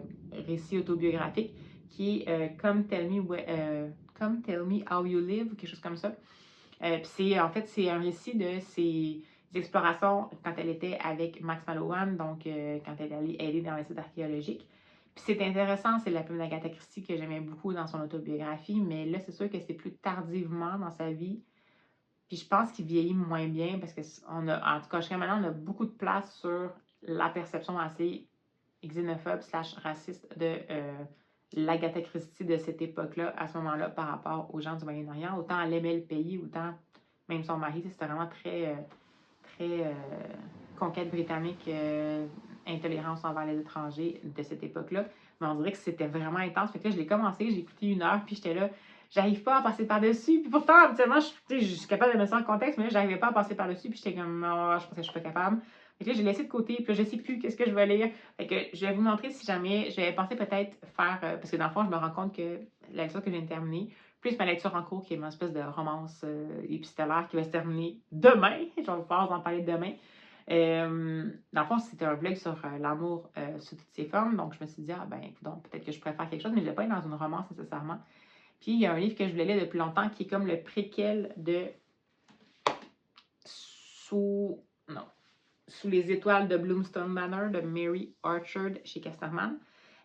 récits autobiographiques, qui est Come Tell Me How You Live, ou quelque chose comme ça. Puis en fait, c'est un récit de ses explorations quand elle était avec Max Mallowan, donc quand elle est allée aider dans les sites archéologiques. Puis c'est intéressant, c'est la plume d'Agatha Christie que j'aimais beaucoup dans son autobiographie, mais là, c'est sûr que c'est plus tardivement dans sa vie. Puis je pense qu'il vieillit moins bien parce que en tout cas, jusqu'à maintenant, on a beaucoup de place sur la perception assez xénophobe / raciste de l'Agatha Christie de cette époque-là, à ce moment-là, par rapport aux gens du Moyen-Orient. Autant elle aimait le pays, autant même son mari, c'était vraiment très conquête britannique, intolérance envers les étrangers de cette époque-là. Mais on dirait que c'était vraiment intense. Fait que là, je l'ai commencé, j'ai écouté 1 heure, puis j'étais là, j'arrive pas à passer par-dessus. Puis pourtant, habituellement, je suis capable de mettre ça en contexte, mais là, j'arrivais pas à passer par-dessus, puis j'étais comme, oh, je pensais que je suis pas capable. Fait que là, j'ai laissé de côté, puis là, je sais plus qu'est-ce que je vais lire. Fait que je vais vous montrer si jamais, je vais penser peut-être faire, parce que dans le fond, je me rends compte que la lecture que je viens de terminer, plus ma lecture en cours, qui est une espèce de romance épistolaire qui va se terminer demain. Je vais pouvoir en parler demain. Dans le fond, c'était un vlog sur l'amour sous toutes ses formes. Donc, je me suis dit, donc peut-être que je pourrais faire quelque chose, mais je ne vais pas être dans une romance nécessairement. Puis, il y a un livre que je voulais lire depuis longtemps qui est comme le préquel de Sous les étoiles de Bloomstone Manor de Mary Orchard chez Casterman.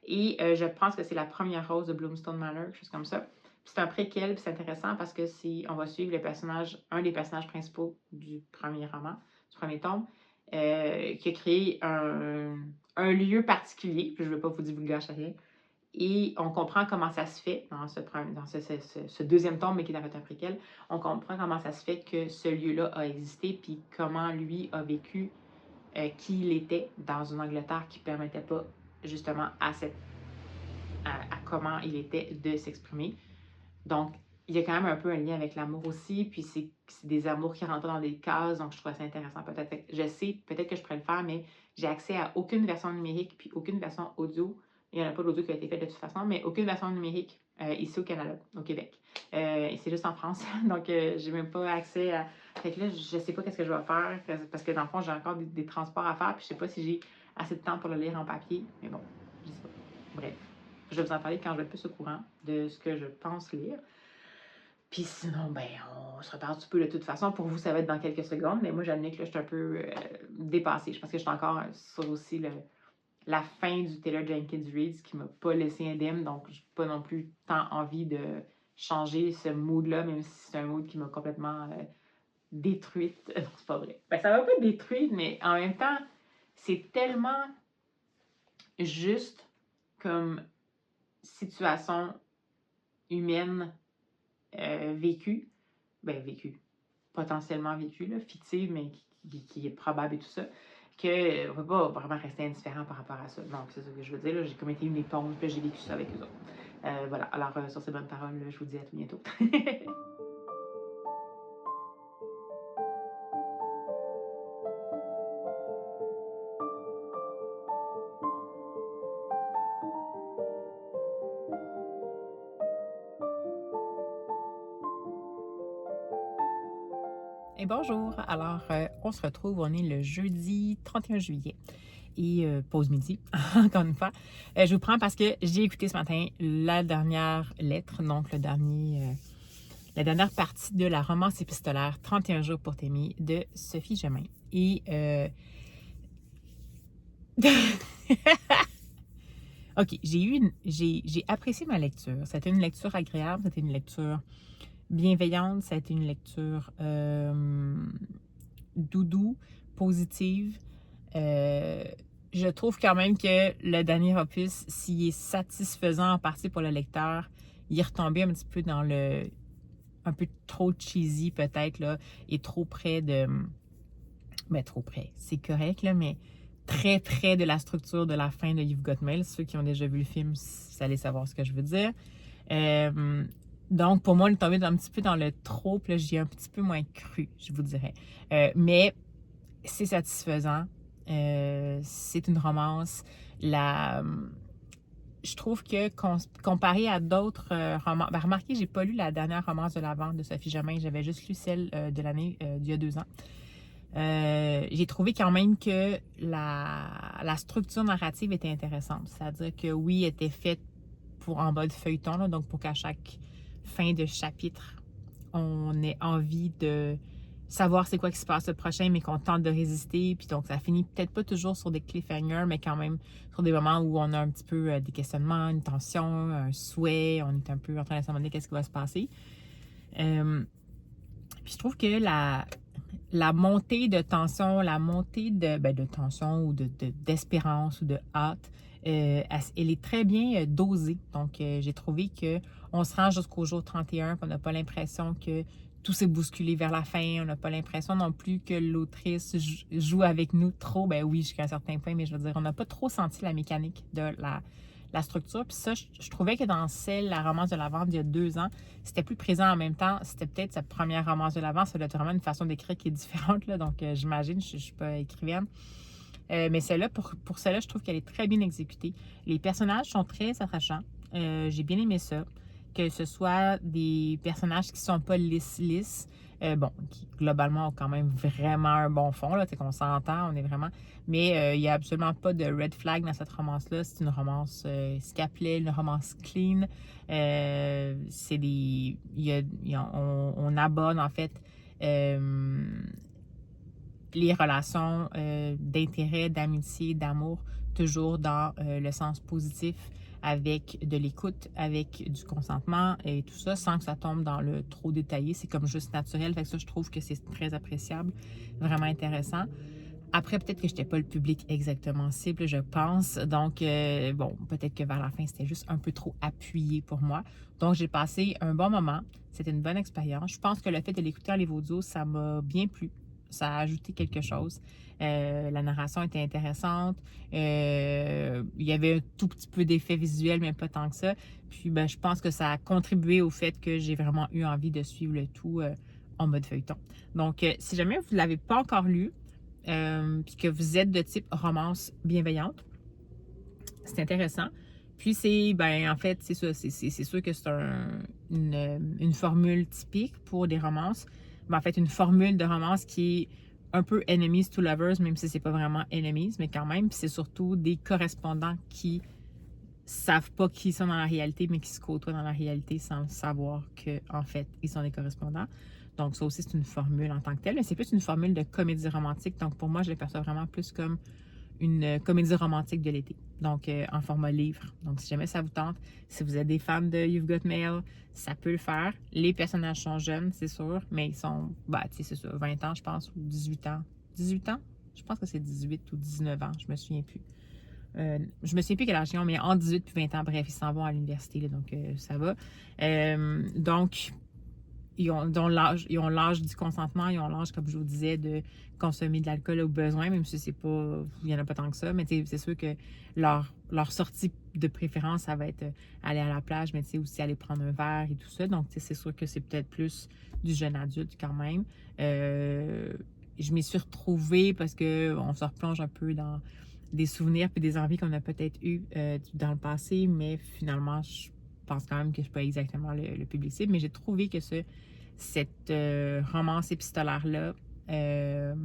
Et je pense que c'est la première rose de Bloomstone Manor, quelque chose comme ça. C'est un préquel, puis c'est intéressant parce que on va suivre un des personnages principaux du premier roman, du premier tome, qui a créé un lieu particulier, puis je ne vais pas vous divulgacher rien, et on comprend comment ça se fait dans ce deuxième tome, mais qui est en fait un préquel, on comprend comment ça se fait que ce lieu-là a existé, puis comment lui a vécu, qui il était dans une Angleterre qui ne permettait pas justement à comment il était de s'exprimer. Donc, il y a quand même un peu un lien avec l'amour aussi, puis c'est des amours qui rentrent dans des cases, donc je trouve ça intéressant peut-être. Je sais, peut-être que je pourrais le faire, mais j'ai accès à aucune version numérique, puis aucune version audio. Il n'y en a pas d'audio qui a été fait de toute façon, mais aucune version numérique ici au Canada, au Québec. Et c'est juste en France, donc j'ai même pas accès à... Fait que là, je sais pas qu'est-ce que je vais faire, parce que dans le fond, j'ai encore des transports à faire, puis je sais pas si j'ai assez de temps pour le lire en papier, mais bon, je sais pas. Bref. Je vais vous en parler quand je vais être plus au courant de ce que je pense lire. Puis sinon, on se reparle un peu de toute façon. Pour vous, ça va être dans quelques secondes, mais moi, j'admets que là, je suis un peu dépassée. Je pense que je suis encore sur aussi la fin du Taylor Jenkins Reid, qui ne m'a pas laissé indemne, donc je n'ai pas non plus tant envie de changer ce mood-là, même si c'est un mood qui m'a complètement détruite. Non, c'est pas vrai. Ça m'a pas détruite, mais en même temps, c'est tellement juste comme situation humaine vécue, potentiellement vécue, là, fictive, mais qui est probable et tout ça, qu'on ne peut pas vraiment rester indifférent par rapport à ça. Donc, c'est ce que je veux dire, là, j'ai comme été une éponge, puis j'ai vécu ça avec eux autres. Voilà, alors sur ces bonnes paroles, je vous dis à tout bientôt. Et bonjour, alors on se retrouve, on est le jeudi 31 juillet et pause midi, encore une fois. Je vous prends parce que j'ai écouté ce matin la dernière lettre, donc la dernière partie de la romance épistolaire 31 jours pour t'aimer de Sophie Germain. Et OK, j'ai apprécié ma lecture. C'était une lecture agréable, c'était une lecture bienveillante, c'était une lecture doudou, positive. Je trouve quand même que le dernier opus, s'il est satisfaisant en partie pour le lecteur, il est retombé un petit peu dans un peu trop cheesy peut-être, là, et trop près de... Ben, trop près, c'est correct, là, mais très près de la structure de la fin de You've Got Mail. Ceux qui ont déjà vu le film, vous allez savoir ce que je veux dire. Donc, pour moi, on est tombé un petit peu dans le trop, puis là, j'y ai un petit peu moins cru, je vous dirais. Mais c'est satisfaisant. C'est une romance. Je trouve que comparé à d'autres romans... Ben, remarquez, j'ai pas lu la dernière romance de l'Avent de Sophie Germain. J'avais juste lu celle de l'année d'il y a 2 ans. J'ai trouvé quand même que la structure narrative était intéressante. C'est-à-dire que oui, elle était faite en mode feuilleton, là, donc pour qu'à chaque fin de chapitre, on ait envie de savoir c'est quoi qui se passe le prochain, mais qu'on tente de résister. Puis donc, ça finit peut-être pas toujours sur des cliffhangers, mais quand même sur des moments où on a un petit peu des questionnements, une tension, un souhait, on est un peu en train de se demander qu'est-ce qui va se passer. Puis je trouve que la montée de tension, la montée de tension ou d'espérance ou de hâte, elle est très bien dosée. Donc, j'ai trouvé qu'on se rend jusqu'au jour 31, qu'on n'a pas l'impression que tout s'est bousculé vers la fin. On n'a pas l'impression non plus que l'autrice joue avec nous trop. Ben oui, jusqu'à un certain point, mais je veux dire, on n'a pas trop senti la mécanique de la structure. Puis ça, je trouvais que dans la romance de l'Avent d'il y a 2 ans, c'était plus présent en même temps. C'était peut-être sa première romance de l'Avent. Ça doit être vraiment une façon d'écrire qui est différente, là. Donc, j'imagine, je ne suis pas écrivaine. Mais celle-là, pour celle-là, je trouve qu'elle est très bien exécutée. Les personnages sont très attachants. J'ai bien aimé ça. Que ce soit des personnages qui ne sont pas lisses, qui globalement ont quand même vraiment un bon fond, là, qu'on s'entend, on est vraiment... Mais il n'y a absolument pas de red flag dans cette romance-là. C'est une romance, ce qu'elle appelait une romance clean. C'est des... on aborde, en fait, les relations d'intérêt, d'amitié, d'amour, toujours dans le sens positif, avec de l'écoute, avec du consentement et tout ça, sans que ça tombe dans le trop détaillé. C'est comme juste naturel. Fait que ça, je trouve que c'est très appréciable, vraiment intéressant. Après, peut-être que je n'étais pas le public exactement cible, je pense. Donc, peut-être que vers la fin, c'était juste un peu trop appuyé pour moi. Donc, j'ai passé un bon moment. C'était une bonne expérience. Je pense que le fait de l'écouter en livre audio, ça m'a bien plu. Ça a ajouté quelque chose. La narration était intéressante. Il y avait un tout petit peu d'effet visuel, mais pas tant que ça. Puis, je pense que ça a contribué au fait que j'ai vraiment eu envie de suivre le tout en mode feuilleton. Donc, si jamais vous ne l'avez pas encore lu, puis que vous êtes de type romance bienveillante, c'est intéressant. Puis, en fait, c'est ça. C'est sûr que c'est une formule typique pour des romances. En fait, une formule de romance qui est un peu enemies to lovers, même si c'est pas vraiment enemies, mais quand même. Puis c'est surtout des correspondants qui savent pas qui ils sont dans la réalité, mais qui se côtoient dans la réalité sans savoir qu'en fait, ils sont des correspondants. Donc ça aussi, c'est une formule en tant que telle. Mais c'est plus une formule de comédie romantique. Donc pour moi, je le perçois vraiment plus comme une comédie romantique de l'été. Donc, en format livre. Donc, si jamais ça vous tente, si vous êtes des fans de You've Got Mail, ça peut le faire. Les personnages sont jeunes, c'est sûr, mais ils sont, c'est ça, 20 ans, je pense, ou 18 ans. 18 ans? Je pense que c'est 18 ou 19 ans, je me souviens plus. Je me souviens plus quel âge ils ont, mais en 18 puis 20 ans, bref, ils s'en vont à l'université, là, donc ça va. Donc, ils ont l'âge du consentement, ils ont l'âge, comme je vous disais, de consommer de l'alcool au besoin, même si il n'y en a pas tant que ça, mais c'est sûr que leur sortie de préférence, ça va être aller à la plage, mais aussi aller prendre un verre et tout ça. Donc, c'est sûr que c'est peut-être plus du jeune adulte quand même. Je m'y suis retrouvée parce qu'on se replonge un peu dans des souvenirs et des envies qu'on a peut-être eues dans le passé, mais finalement, je pense quand même que je ne suis pas exactement le public cible, mais j'ai trouvé que cette romance épistolaire-là, elle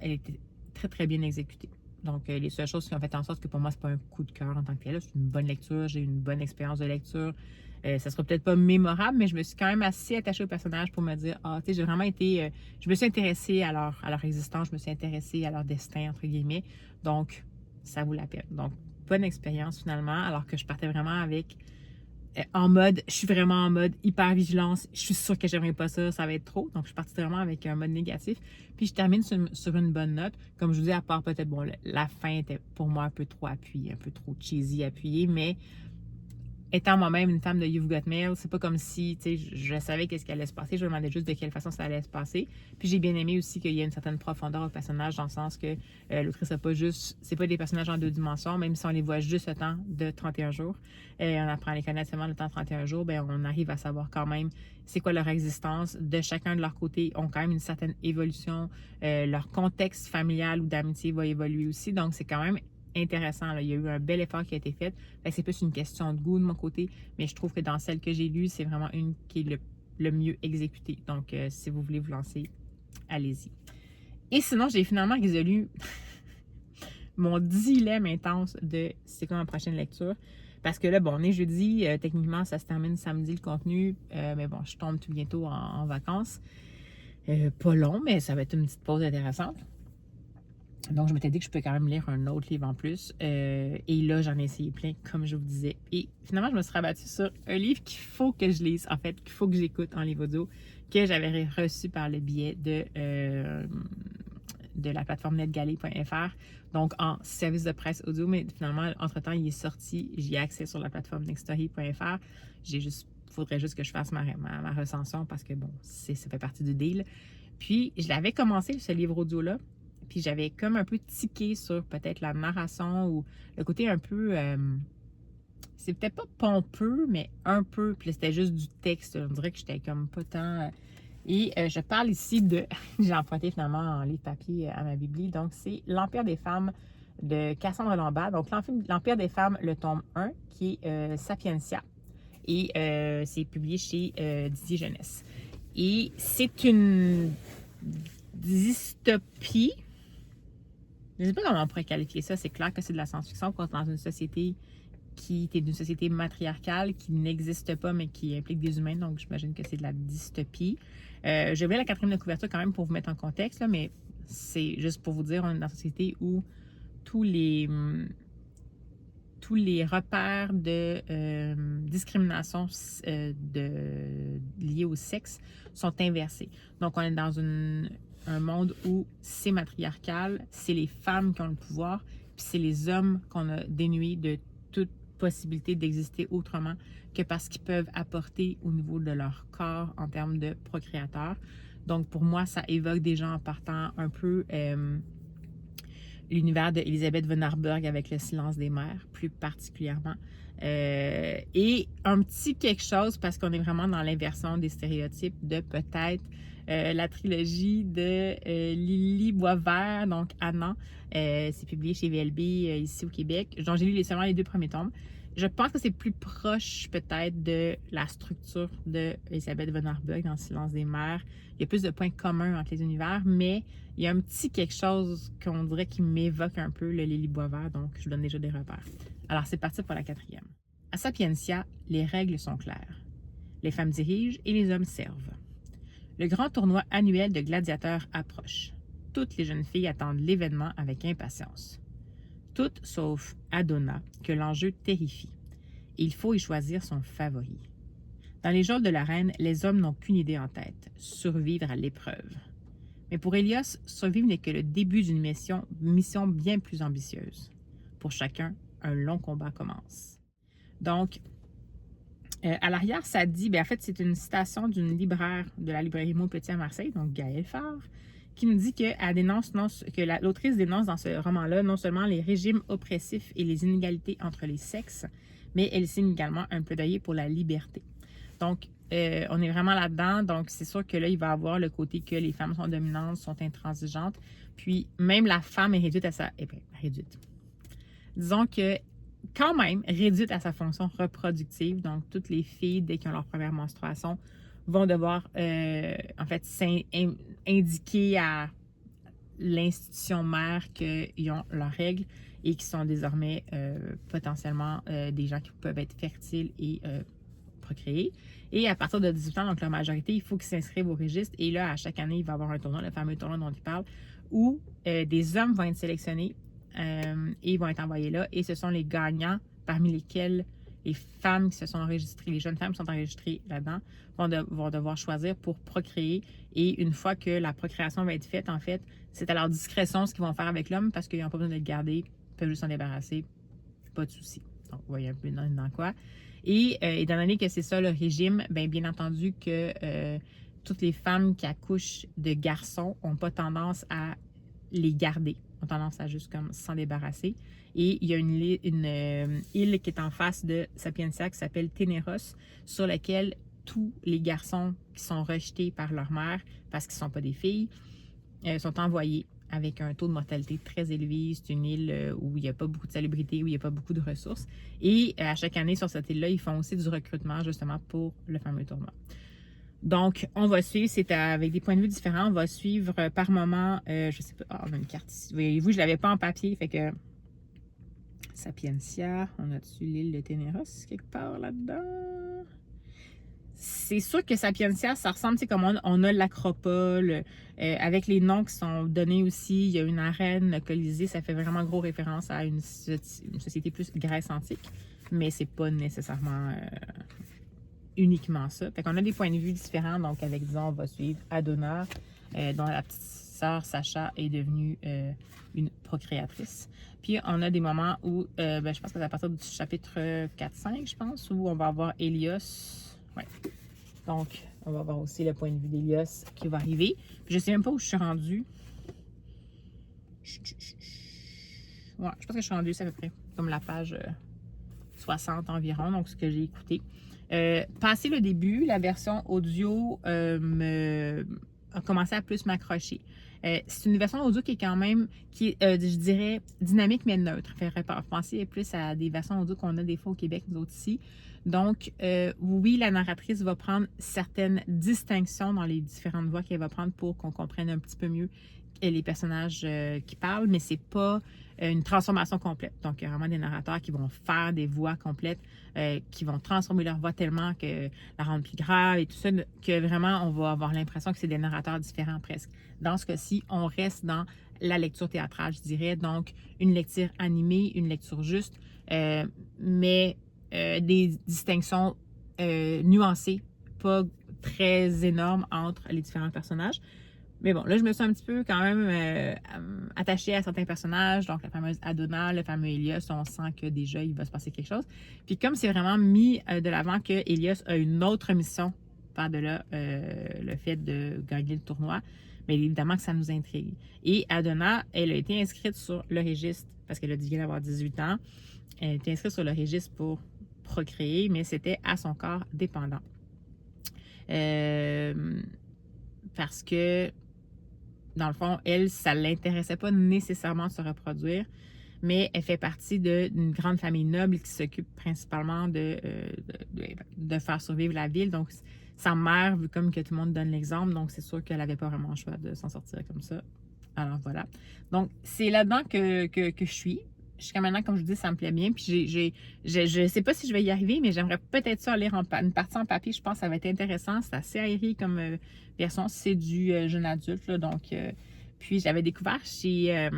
était très, très bien exécutée. Donc, les seules choses qui ont fait en sorte que pour moi, c'est pas un coup de cœur en tant que tel. C'est une bonne lecture, j'ai eu une bonne expérience de lecture. Ça sera peut-être pas mémorable, mais je me suis quand même assez attachée au personnage pour me dire, ah, tu sais, j'ai vraiment été, je me suis intéressée à leur existence, je me suis intéressée à leur destin, entre guillemets. Donc, ça vaut la peine. Donc, bonne expérience finalement, alors que je partais vraiment avec, en mode, je suis vraiment en mode hyper vigilance, je suis sûre que j'aimerais pas ça, ça va être trop. Donc, je suis partie vraiment avec un mode négatif. Puis, je termine sur une bonne note. Comme je vous dis, à part peut-être, bon, la fin était pour moi un peu trop appuyée, un peu trop cheesy appuyée, mais étant moi-même une femme de You've Got Mail, c'est pas comme si, tu sais, je savais qu'est-ce qui allait se passer, je me demandais juste de quelle façon ça allait se passer. Puis j'ai bien aimé aussi qu'il y a une certaine profondeur au personnage, dans le sens que l'autrice n'a pas juste, c'est pas des personnages en 2 dimensions, même si on les voit juste le temps de 31 jours, on apprend à les connaître seulement le temps de 31 jours, bien, on arrive à savoir quand même c'est quoi leur existence. De chacun de leur côté, ont quand même une certaine évolution, leur contexte familial ou d'amitié va évoluer aussi, donc c'est quand même intéressant. Là. Il y a eu un bel effort qui a été fait. C'est plus une question de goût de mon côté, mais je trouve que dans celle que j'ai lue, c'est vraiment une qui est le mieux exécutée. Donc, si vous voulez vous lancer, allez-y. Et sinon, j'ai finalement résolu mon dilemme intense de c'est quoi ma prochaine lecture. Parce que là, bon, on est jeudi, techniquement, ça se termine samedi le contenu, mais bon, je tombe tout bientôt en vacances. Pas long, mais ça va être une petite pause intéressante. Donc, je m'étais dit que je peux quand même lire un autre livre en plus. Et là, j'en ai essayé plein, comme je vous disais. Et finalement, je me suis rabattue sur un livre qu'il faut que je lise, en fait, qu'il faut que j'écoute en livre audio, que j'avais reçu par le biais de la plateforme netgalley.fr, donc en service de presse audio. Mais finalement, entre-temps, il est sorti. J'y ai accès sur la plateforme nextory.fr. Faudrait juste que je fasse ma recension parce que, bon, ça fait partie du deal. Puis, je l'avais commencé, ce livre audio-là. Puis j'avais comme un peu tiqué sur peut-être la narration ou le côté un peu, c'est peut-être pas pompeux, mais un peu, puis c'était juste du texte. On dirait que j'étais comme pas tant. Et je parle ici de, j'ai emprunté finalement en livre papier à ma bibli, donc c'est L'Empire des femmes de Cassandre Lombard. Donc L'Empire des femmes, le tome 1, qui est Sapientia. Et c'est publié chez Didier Jeunesse. Et c'est une dystopie. Je ne sais pas comment on pourrait qualifier ça. C'est clair que c'est de la science-fiction quand on est dans une société qui est d'une société matriarcale, qui n'existe pas, mais qui implique des humains. Donc, j'imagine que c'est de la dystopie. J'ai oublié la 4e de couverture quand même pour vous mettre en contexte, là, mais c'est juste pour vous dire, on est dans une société où tous les repères de discrimination liés au sexe sont inversés. Donc, on est dans un monde où c'est matriarcal, c'est les femmes qui ont le pouvoir, puis c'est les hommes qu'on a dénués de toute possibilité d'exister autrement que parce qu'ils peuvent apporter au niveau de leur corps en termes de procréateurs. Donc, pour moi, ça évoque des gens en partant un peu l'univers d'Elisabeth von Arburg avec Le silence des mères, plus particulièrement. Et un petit quelque chose, parce qu'on est vraiment dans l'inversion des stéréotypes, de peut-être la trilogie de Lily Boisvert, donc Anna. C'est publié chez VLB ici au Québec. Donc, j'ai lu seulement les 2 premiers tomes. Je pense que c'est plus proche peut-être de la structure de Elisabeth von Arburg dans Le silence des mères. Il y a plus de points communs entre les univers, mais il y a un petit quelque chose qu'on dirait qui m'évoque un peu le Lily Boisvert, donc je vous donne déjà des repères. Alors, c'est parti pour la 4e. À Sapientia, les règles sont claires. Les femmes dirigent et les hommes servent. Le grand tournoi annuel de gladiateurs approche. Toutes les jeunes filles attendent l'événement avec impatience. Toutes sauf Adonna, que l'enjeu terrifie. Et il faut y choisir son favori. Dans les geôles de l'arène, les hommes n'ont qu'une idée en tête, survivre à l'épreuve. Mais pour Hélios, survivre n'est que le début d'une mission bien plus ambitieuse. Pour chacun, un long combat commence. Donc, à l'arrière, ça dit, en fait, c'est une citation d'une libraire de la librairie Maupetit à Marseille, donc Gaëlle Favre, qui nous dit que l'autrice dénonce dans ce roman-là non seulement les régimes oppressifs et les inégalités entre les sexes, mais elle signe également un plaidoyer pour la liberté. Donc, on est vraiment là-dedans. Donc, c'est sûr que là, il va y avoir le côté que les femmes sont dominantes, sont intransigeantes. Puis, même la femme est réduite à sa... réduite. Disons que, quand même, réduite à sa fonction reproductive. Donc, toutes les filles, dès qu'elles ont leur première menstruation, vont devoir, en fait, indiquer l'institution mère qu'ils ont leurs règles et qui sont désormais potentiellement des gens qui peuvent être fertiles et procréer. Et à partir de 18 ans, donc la majorité, il faut qu'ils s'inscrivent au registre. Et là, à chaque année, il va y avoir un tournoi, le fameux tournoi dont il parle, où des hommes vont être sélectionnés et vont être envoyés là. Et ce sont les gagnants, parmi lesquels les femmes qui se sont enregistrées, les jeunes femmes qui sont enregistrées là-dedans, vont devoir choisir pour procréer. Et une fois que la procréation va être faite, en fait, c'est à leur discrétion ce qu'ils vont faire avec l'homme parce qu'ils n'ont pas besoin de le garder, ils peuvent juste s'en débarrasser, pas de souci. Donc, vous voyez un peu dans quoi. Et étant donné que c'est ça le régime, bien entendu que toutes les femmes qui accouchent de garçons n'ont pas tendance à les garder, ont tendance à juste comme s'en débarrasser. Et il y a une île qui est en face de Sapientia qui s'appelle Ténéros, sur laquelle tous les garçons qui sont rejetés par leur mère parce qu'ils ne sont pas des filles sont envoyés avec un taux de mortalité très élevé. C'est une île où il n'y a pas beaucoup de salubrité, où il n'y a pas beaucoup de ressources. Et à chaque année sur cette île-là, ils font aussi du recrutement justement pour le fameux tournoi. Donc, on va suivre, c'est avec des points de vue différents. On va suivre par moment, je sais pas, on a une carte ici. Voyez-vous, je ne l'avais pas en papier, fait que Sapientia, on a dessus l'île de Ténéros quelque part là-dedans. C'est sûr que Sapientia, ça ressemble, c'est comme on a l'acropole, avec les noms qui sont donnés aussi. Il y a une arène, le Colisée, ça fait vraiment gros référence à une société plus Grèce antique, mais c'est pas nécessairement uniquement ça. Fait qu'on a des points de vue différents, donc avec, disons, on va suivre Adona, dont la petite sœur Sacha est devenue une procréatrice. Puis on a des moments où, je pense que c'est à partir du chapitre 4-5, je pense, où on va avoir Hélios. Ouais. Donc, on va voir aussi le point de vue d'Hélios qui va arriver. Puis je sais même pas où je suis rendue. Ouais, je pense que je suis rendue, c'est à peu près comme la page 60 environ, donc ce que j'ai écouté. Passé le début, la version audio a commencé à plus m'accrocher. C'est une version audio qui est quand même, je dirais, dynamique mais neutre. Fait penser plus à des versions audio qu'on a des fois au Québec, nous autres ici. Donc, oui, la narratrice va prendre certaines distinctions dans les différentes voix qu'elle va prendre pour qu'on comprenne un petit peu mieux les personnages qui parlent, mais c'est pas une transformation complète. Donc, il y a vraiment des narrateurs qui vont faire des voix complètes, qui vont transformer leur voix tellement que la rendre plus grave et tout ça, que vraiment, on va avoir l'impression que c'est des narrateurs différents presque. Dans ce cas-ci, on reste dans la lecture théâtrale, je dirais. Donc, une lecture animée, une lecture juste, mais des distinctions nuancées, pas très énormes entre les différents personnages. Mais bon, là, je me suis un petit peu quand même attachée à certains personnages. Donc, la fameuse Adona, le fameux Hélios, on sent que déjà, il va se passer quelque chose. Puis comme c'est vraiment mis de l'avant que Hélios a une autre mission par-delà le fait de gagner le tournoi, mais évidemment que ça nous intrigue. Et Adona, elle a été inscrite sur le registre, parce qu'elle a dit d'avoir 18 ans. Elle a été inscrite sur le registre pour procréer, mais c'était à son corps dépendant. Parce que, dans le fond, elle, ça ne l'intéressait pas nécessairement de se reproduire, mais elle fait partie d'une grande famille noble qui s'occupe principalement de faire survivre la ville. Donc, sa mère, vu comme que tout le monde donne l'exemple, donc c'est sûr qu'elle n'avait pas vraiment le choix de s'en sortir comme ça. Alors, voilà. Donc, c'est là-dedans que je suis. Jusqu'à maintenant, comme je vous dis, ça me plaît bien. Puis je ne sais pas si je vais y arriver, mais j'aimerais peut-être ça lire une partie en papier. Je pense que ça va être intéressant. C'est assez aéré comme version. C'est du jeune adulte. Là, donc, puis j'avais découvert chez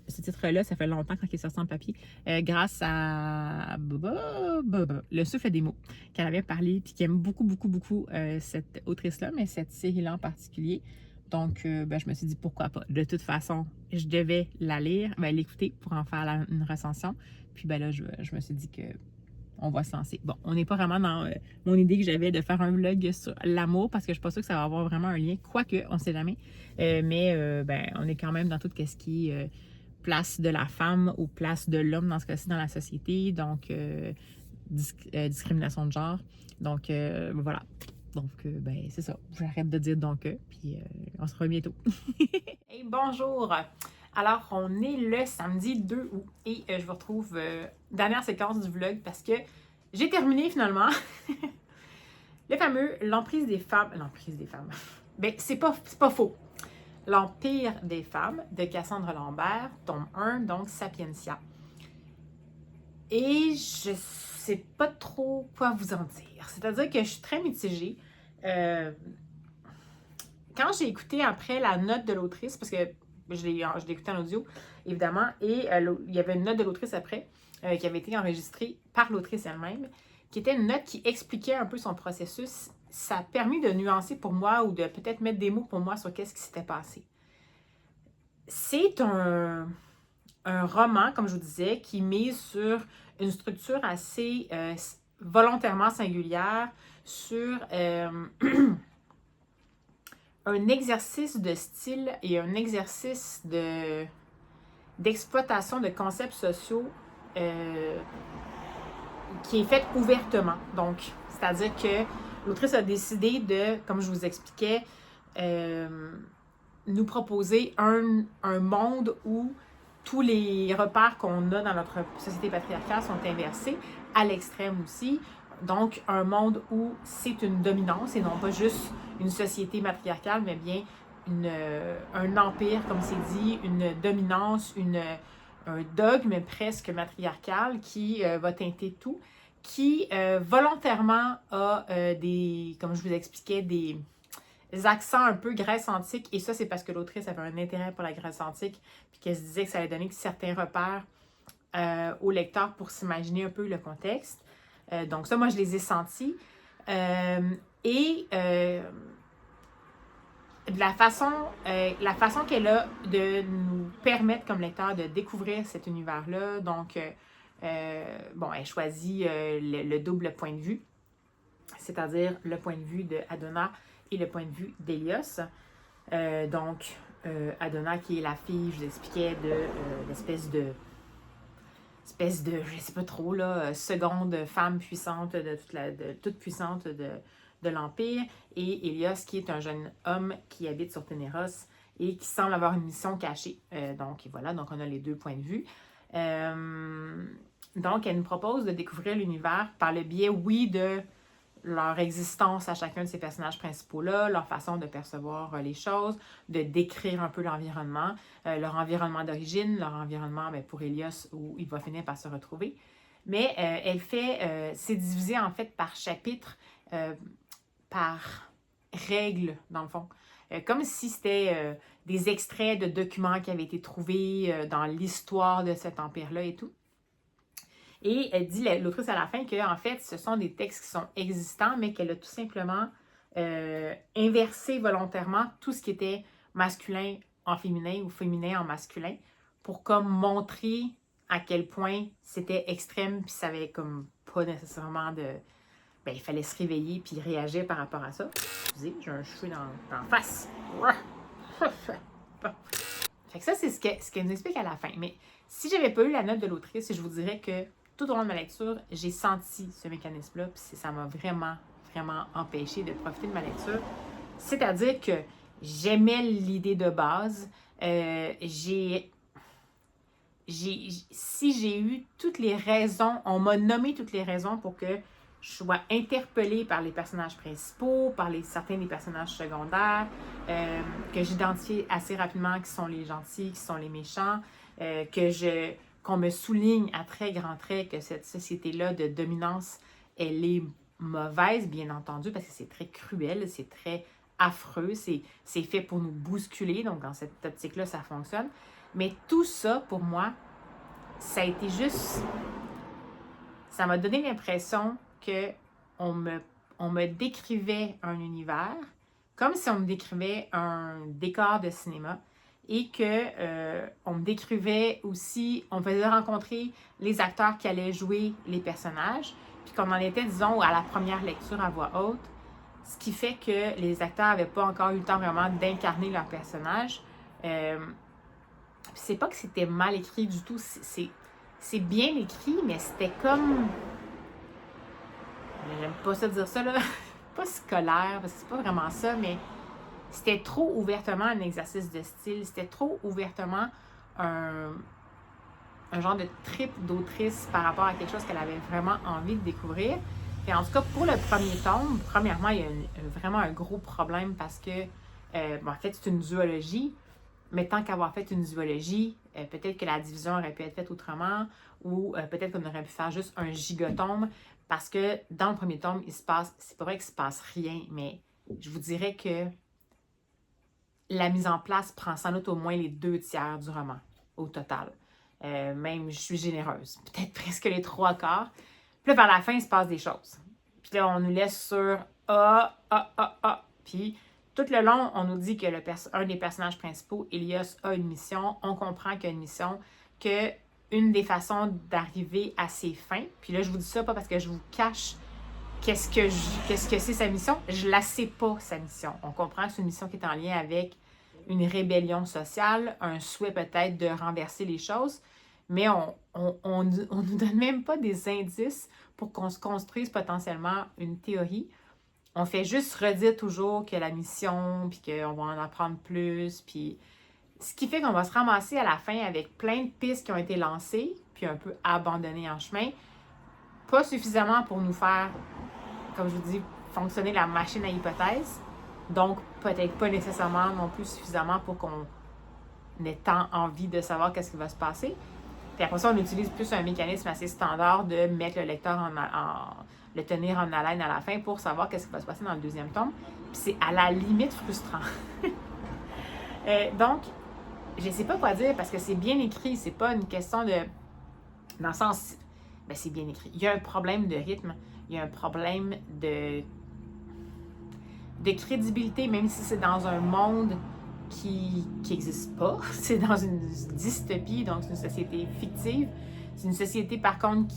ce titre-là, ça fait longtemps quand il est sorti en papier, grâce à Le Souffle des mots, qu'elle avait parlé, puis qui aime beaucoup, beaucoup, beaucoup cette autrice-là, mais cette série-là en particulier. Donc, je me suis dit, pourquoi pas? De toute façon, je devais la lire, l'écouter pour en faire une recension. Puis, là, je me suis dit que on va se lancer. Bon, on n'est pas vraiment dans mon idée que j'avais de faire un vlog sur l'amour, parce que je ne suis pas sûre que ça va avoir vraiment un lien, quoique, on ne sait jamais. Mais, on est quand même dans tout ce qui est place de la femme ou place de l'homme, dans ce cas-ci, dans la société. Donc, discrimination de genre. Donc, voilà. Donc, c'est ça. J'arrête de dire donc, puis on se revoit bientôt. Hey, bonjour! Alors, on est le samedi 2 août et je vous retrouve dernière séquence du vlog parce que j'ai terminé finalement le fameux L'emprise des femmes. L'emprise des femmes. C'est pas faux. L'Empire des femmes de Cassandre Lambert, tome 1, donc Sapientia. Et je sais pas trop quoi vous en dire. C'est-à-dire que je suis très mitigée. Quand j'ai écouté après la note de l'autrice, parce que je l'ai écouté en audio, évidemment, et il y avait une note de l'autrice après, qui avait été enregistrée par l'autrice elle-même, qui était une note qui expliquait un peu son processus. Ça a permis de nuancer pour moi ou de peut-être mettre des mots pour moi sur qu'est-ce qui s'était passé. C'est un roman, comme je vous disais, qui mise sur une structure assez volontairement singulière, sur un exercice de style et un exercice d'exploitation de concepts sociaux qui est fait ouvertement. Donc, c'est-à-dire que l'autrice a décidé de, comme je vous expliquais, nous proposer un monde où tous les repères qu'on a dans notre société patriarcale sont inversés, à l'extrême aussi. Donc, un monde où c'est une dominance et non pas juste une société matriarcale, mais bien un empire, comme c'est dit, une dominance, un dogme presque matriarcal qui va teinter tout, qui volontairement a comme je vous expliquais, des accents un peu Grèce antique, et ça, c'est parce que l'autrice avait un intérêt pour la Grèce antique, puis qu'elle se disait que ça allait donner certains repères au lecteur pour s'imaginer un peu le contexte. Donc ça, moi, je les ai sentis. La façon qu'elle a de nous permettre, comme lecteur, de découvrir cet univers-là, donc, elle choisit le double point de vue, c'est-à-dire le point de vue de Adonna et le point de vue d'Hélios. Adonna, qui est la fille, je vous expliquais, de l'espèce de, je sais pas trop, là, seconde femme puissante, toute puissante de l'Empire, et Hélios, qui est un jeune homme qui habite sur Ténéros et qui semble avoir une mission cachée. Donc on a les deux points de vue. Donc, elle nous propose de découvrir l'univers par le biais, oui, de leur existence à chacun de ces personnages principaux-là, leur façon de percevoir les choses, de décrire un peu l'environnement, leur environnement d'origine, leur environnement pour Hélios où il va finir par se retrouver. Mais c'est divisé en fait par chapitre, par règles, dans le fond. Comme si c'était des extraits de documents qui avaient été trouvés dans l'histoire de cet empire-là et tout. Et elle dit, l'autrice à la fin, que en fait, ce sont des textes qui sont existants, mais qu'elle a tout simplement inversé volontairement tout ce qui était masculin en féminin ou féminin en masculin pour comme montrer à quel point c'était extrême, puis ça avait comme pas nécessairement de... il fallait se réveiller puis réagir par rapport à ça. Excusez, j'ai un cheveu dans la face. Fait que ça, c'est ce qu'elle nous explique à la fin. Mais si j'avais pas eu la note de l'autrice, je vous dirais que tout au long de ma lecture, j'ai senti ce mécanisme-là, puis ça m'a vraiment, vraiment empêché de profiter de ma lecture. C'est-à-dire que j'aimais l'idée de base. Si j'ai eu toutes les raisons, on m'a nommé toutes les raisons pour que je sois interpellée par les personnages principaux, par certains des personnages secondaires, que j'identifie assez rapidement qui sont les gentils, qui sont les méchants, qu'on me souligne à très grands traits que cette société-là de dominance, elle est mauvaise, bien entendu, parce que c'est très cruel, c'est très affreux, c'est fait pour nous bousculer, donc dans cette optique-là, ça fonctionne. Mais tout ça, pour moi, ça a été juste... Ça m'a donné l'impression qu'on me décrivait un univers comme si on me décrivait un décor de cinéma et qu'on me décrivait aussi, on faisait rencontrer les acteurs qui allaient jouer les personnages, puis qu'on en était, disons, à la première lecture à voix haute, ce qui fait que les acteurs n'avaient pas encore eu le temps vraiment d'incarner leur personnage. C'est pas que c'était mal écrit du tout, c'est bien écrit, mais c'était comme... J'aime pas ça dire ça, là. Pas scolaire, parce que c'est pas vraiment ça, mais c'était trop ouvertement un exercice de style. C'était trop ouvertement un genre de trip d'autrice par rapport à quelque chose qu'elle avait vraiment envie de découvrir. Et en tout cas, pour le premier tome, premièrement, il y a vraiment un gros problème parce que En fait, c'est une duologie, mais tant qu'avoir fait une duologie, peut-être que la division aurait pu être faite autrement, ou peut-être qu'on aurait pu faire juste un gigatome, parce que dans le premier tome, c'est pas vrai qu'il se passe rien, mais je vous dirais que la mise en place prend sans doute au moins les 2 tiers du roman, au total. Même, je suis généreuse, peut-être presque les 3 quarts. Puis là, vers la fin, il se passe des choses. Puis là, on nous laisse sur Puis tout le long, on nous dit que un des personnages principaux, Elias, a une mission. On comprend qu'il y a une mission, que une des façons d'arriver à ses fins, puis là, je vous dis ça pas parce que je vous cache qu'est-ce que c'est sa mission. Je la sais pas, sa mission. On comprend que c'est une mission qui est en lien avec une rébellion sociale, un souhait peut-être de renverser les choses, mais on nous donne même pas des indices pour qu'on se construise potentiellement une théorie. On fait juste redire toujours que la mission, puis qu'on va en apprendre plus, puis ce qui fait qu'on va se ramasser à la fin avec plein de pistes qui ont été lancées, puis un peu abandonnées en chemin, pas suffisamment pour nous faire, comme je vous dis, fonctionner la machine à hypothèses, donc peut-être pas nécessairement non plus suffisamment pour qu'on ait tant envie de savoir qu'est-ce qui va se passer. Puis après ça, on utilise plus un mécanisme assez standard de mettre le lecteur le tenir en haleine à la fin pour savoir qu'est-ce qui va se passer dans le 2e tome. Puis c'est à la limite frustrant. Donc, je ne sais pas quoi dire parce que c'est bien écrit. C'est pas une question de... Dans le sens... Ben, c'est bien écrit. Il y a un problème de rythme. Il y a un problème de crédibilité, même si c'est dans un monde qui n'existe pas. C'est dans une dystopie, donc c'est une société fictive. C'est une société, par contre,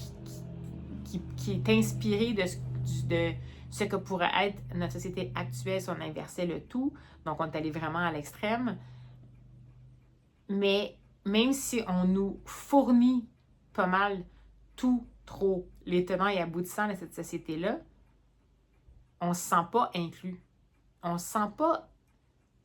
qui est inspirée de ce que pourrait être notre société actuelle si on inversait le tout. Donc, on est allé vraiment à l'extrême. Mais même si on nous fournit pas mal tout, trop, les tenants et aboutissants de cette société-là, on ne se sent pas inclus. On ne se sent pas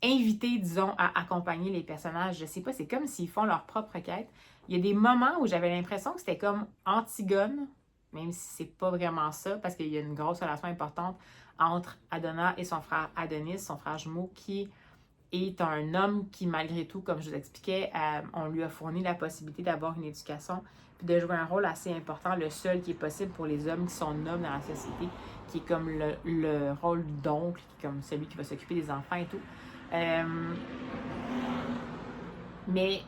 invité, disons, à accompagner les personnages. Je sais pas, c'est comme s'ils font leur propre quête. Il y a des moments où j'avais l'impression que c'était comme Antigone, même si c'est pas vraiment ça, parce qu'il y a une grosse relation importante entre Adonna et son frère Adonis, son frère jumeau, qui est un homme qui, malgré tout, comme je vous expliquais, on lui a fourni la possibilité d'avoir une éducation puis de jouer un rôle assez important, le seul qui est possible pour les hommes qui sont nobles dans la société, qui est comme le rôle d'oncle, qui est comme celui qui va s'occuper des enfants et tout. Mais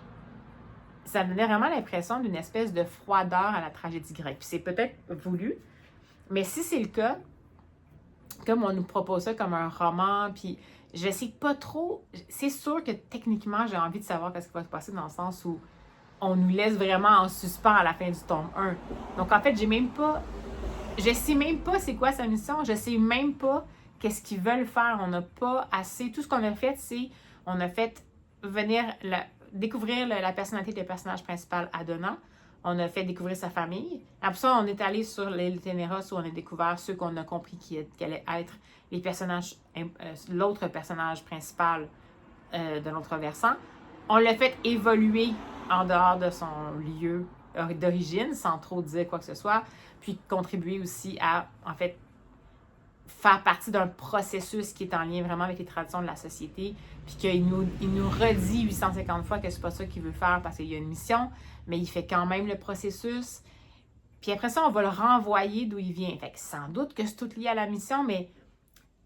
ça me donnait vraiment l'impression d'une espèce de froideur à la tragédie grecque. Puis c'est peut-être voulu, mais si c'est le cas, comme on nous propose ça comme un roman, puis je sais pas trop, c'est sûr que techniquement, j'ai envie de savoir ce qui va se passer dans le sens où on nous laisse vraiment en suspens à la fin du tome 1. Donc en fait, je sais même pas c'est quoi sa mission, je sais même pas qu'est-ce qu'ils veulent faire. On n'a pas assez, tout ce qu'on a fait, c'est, on a fait venir découvrir la personnalité du personnage principal, Adonna. On a fait découvrir sa famille. Après ça, on est allé sur l'île Ténéros où on a découvert ceux qu'on a compris qui allaient être les personnages, l'autre personnage principal de l'autre versant. On l'a fait évoluer en dehors de son lieu d'origine, sans trop dire quoi que ce soit, puis contribuer aussi à, en fait, faire partie d'un processus qui est en lien vraiment avec les traditions de la société, puis qu'il nous redit 850 fois que c'est pas ça qu'il veut faire parce qu'il y a une mission, mais il fait quand même le processus. Puis après ça, on va le renvoyer d'où il vient. Fait que sans doute que c'est tout lié à la mission, mais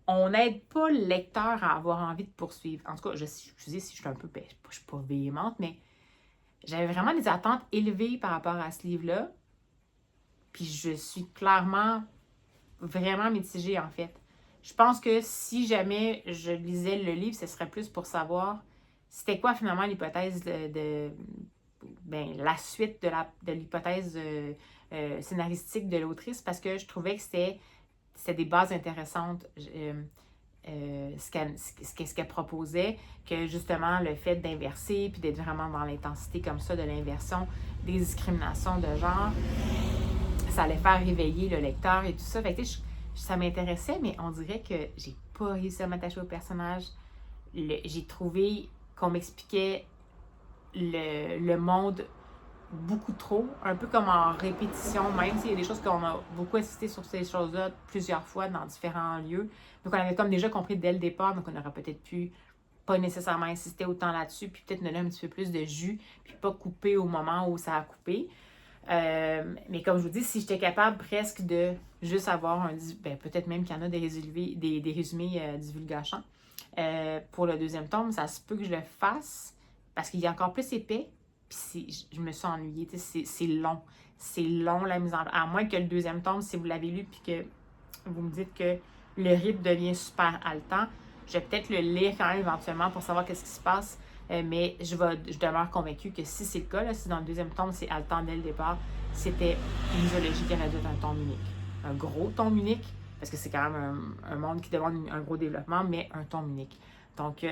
on n'aide pas le lecteur à avoir envie de poursuivre. En tout cas, excusez si je suis un peu, je suis pas véhémente, mais j'avais vraiment des attentes élevées par rapport à ce livre-là. Puis je suis clairement vraiment mitigée, en fait. Je pense que si jamais je lisais le livre, ce serait plus pour savoir c'était quoi finalement l'hypothèse la suite de l'hypothèse scénaristique de l'autrice, parce que je trouvais que c'était des bases intéressantes. Ce qu'elle proposait, que justement le fait d'inverser puis d'être vraiment dans l'intensité comme ça de l'inversion, des discriminations de genre, ça allait faire réveiller le lecteur et tout ça. Fait que ça m'intéressait, mais on dirait que j'ai pas réussi à m'attacher au personnage. J'ai trouvé qu'on m'expliquait le monde beaucoup trop, un peu comme en répétition, même s'il y a des choses qu'on a beaucoup insisté sur ces choses-là plusieurs fois dans différents lieux. Donc on avait comme déjà compris dès le départ, donc on aurait peut-être pu pas nécessairement insister autant là-dessus, puis peut-être donner un petit peu plus de jus, puis pas couper au moment où ça a coupé. Mais comme je vous dis, si j'étais capable presque de juste avoir peut-être même qu'il y en a des résumés divulgachants pour le deuxième tome, ça se peut que je le fasse parce qu'il est encore plus épais, puis je me suis ennuyée, c'est long. C'est long la mise en place. À moins que le deuxième tome, si vous l'avez lu puis que vous me dites que le rythme devient super haletant, je vais peut-être le lire quand même éventuellement pour savoir qu'est-ce qui se passe. Mais je demeure convaincue que si c'est le cas, là, si dans le deuxième tome c'est haletant dès le départ, c'était une mythologie qui aurait dû être un tome unique. Un gros tome unique, parce que c'est quand même un monde qui demande un gros développement, mais un tome unique. Donc,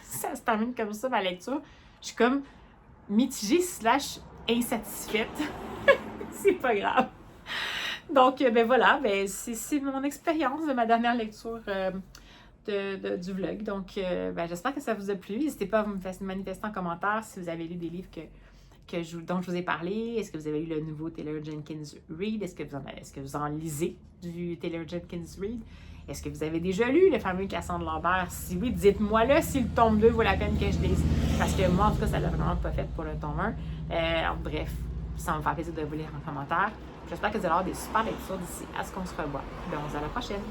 ça se termine comme ça, ma lecture. Je suis comme mitigée / insatisfaite. C'est pas grave. Donc, voilà, c'est mon expérience de ma dernière lecture du vlog. Donc, j'espère que ça vous a plu. N'hésitez pas à me manifester en commentaire si vous avez lu des livres dont je vous ai parlé. Est-ce que vous avez lu le nouveau Taylor Jenkins Reid? Est-ce que vous en lisez du Taylor Jenkins Reid? Est-ce que vous avez déjà lu le fameux Cassandre Lambert? Si oui, dites-moi-le si le tome 2 vaut la peine que je lise. Parce que moi, en tout cas, ça l'a vraiment pas fait pour le tome 1. Bref, ça va me faire plaisir de vous lire en commentaire. J'espère que vous allez avoir des super lectures d'ici à ce qu'on se revoit. Donc, à la prochaine!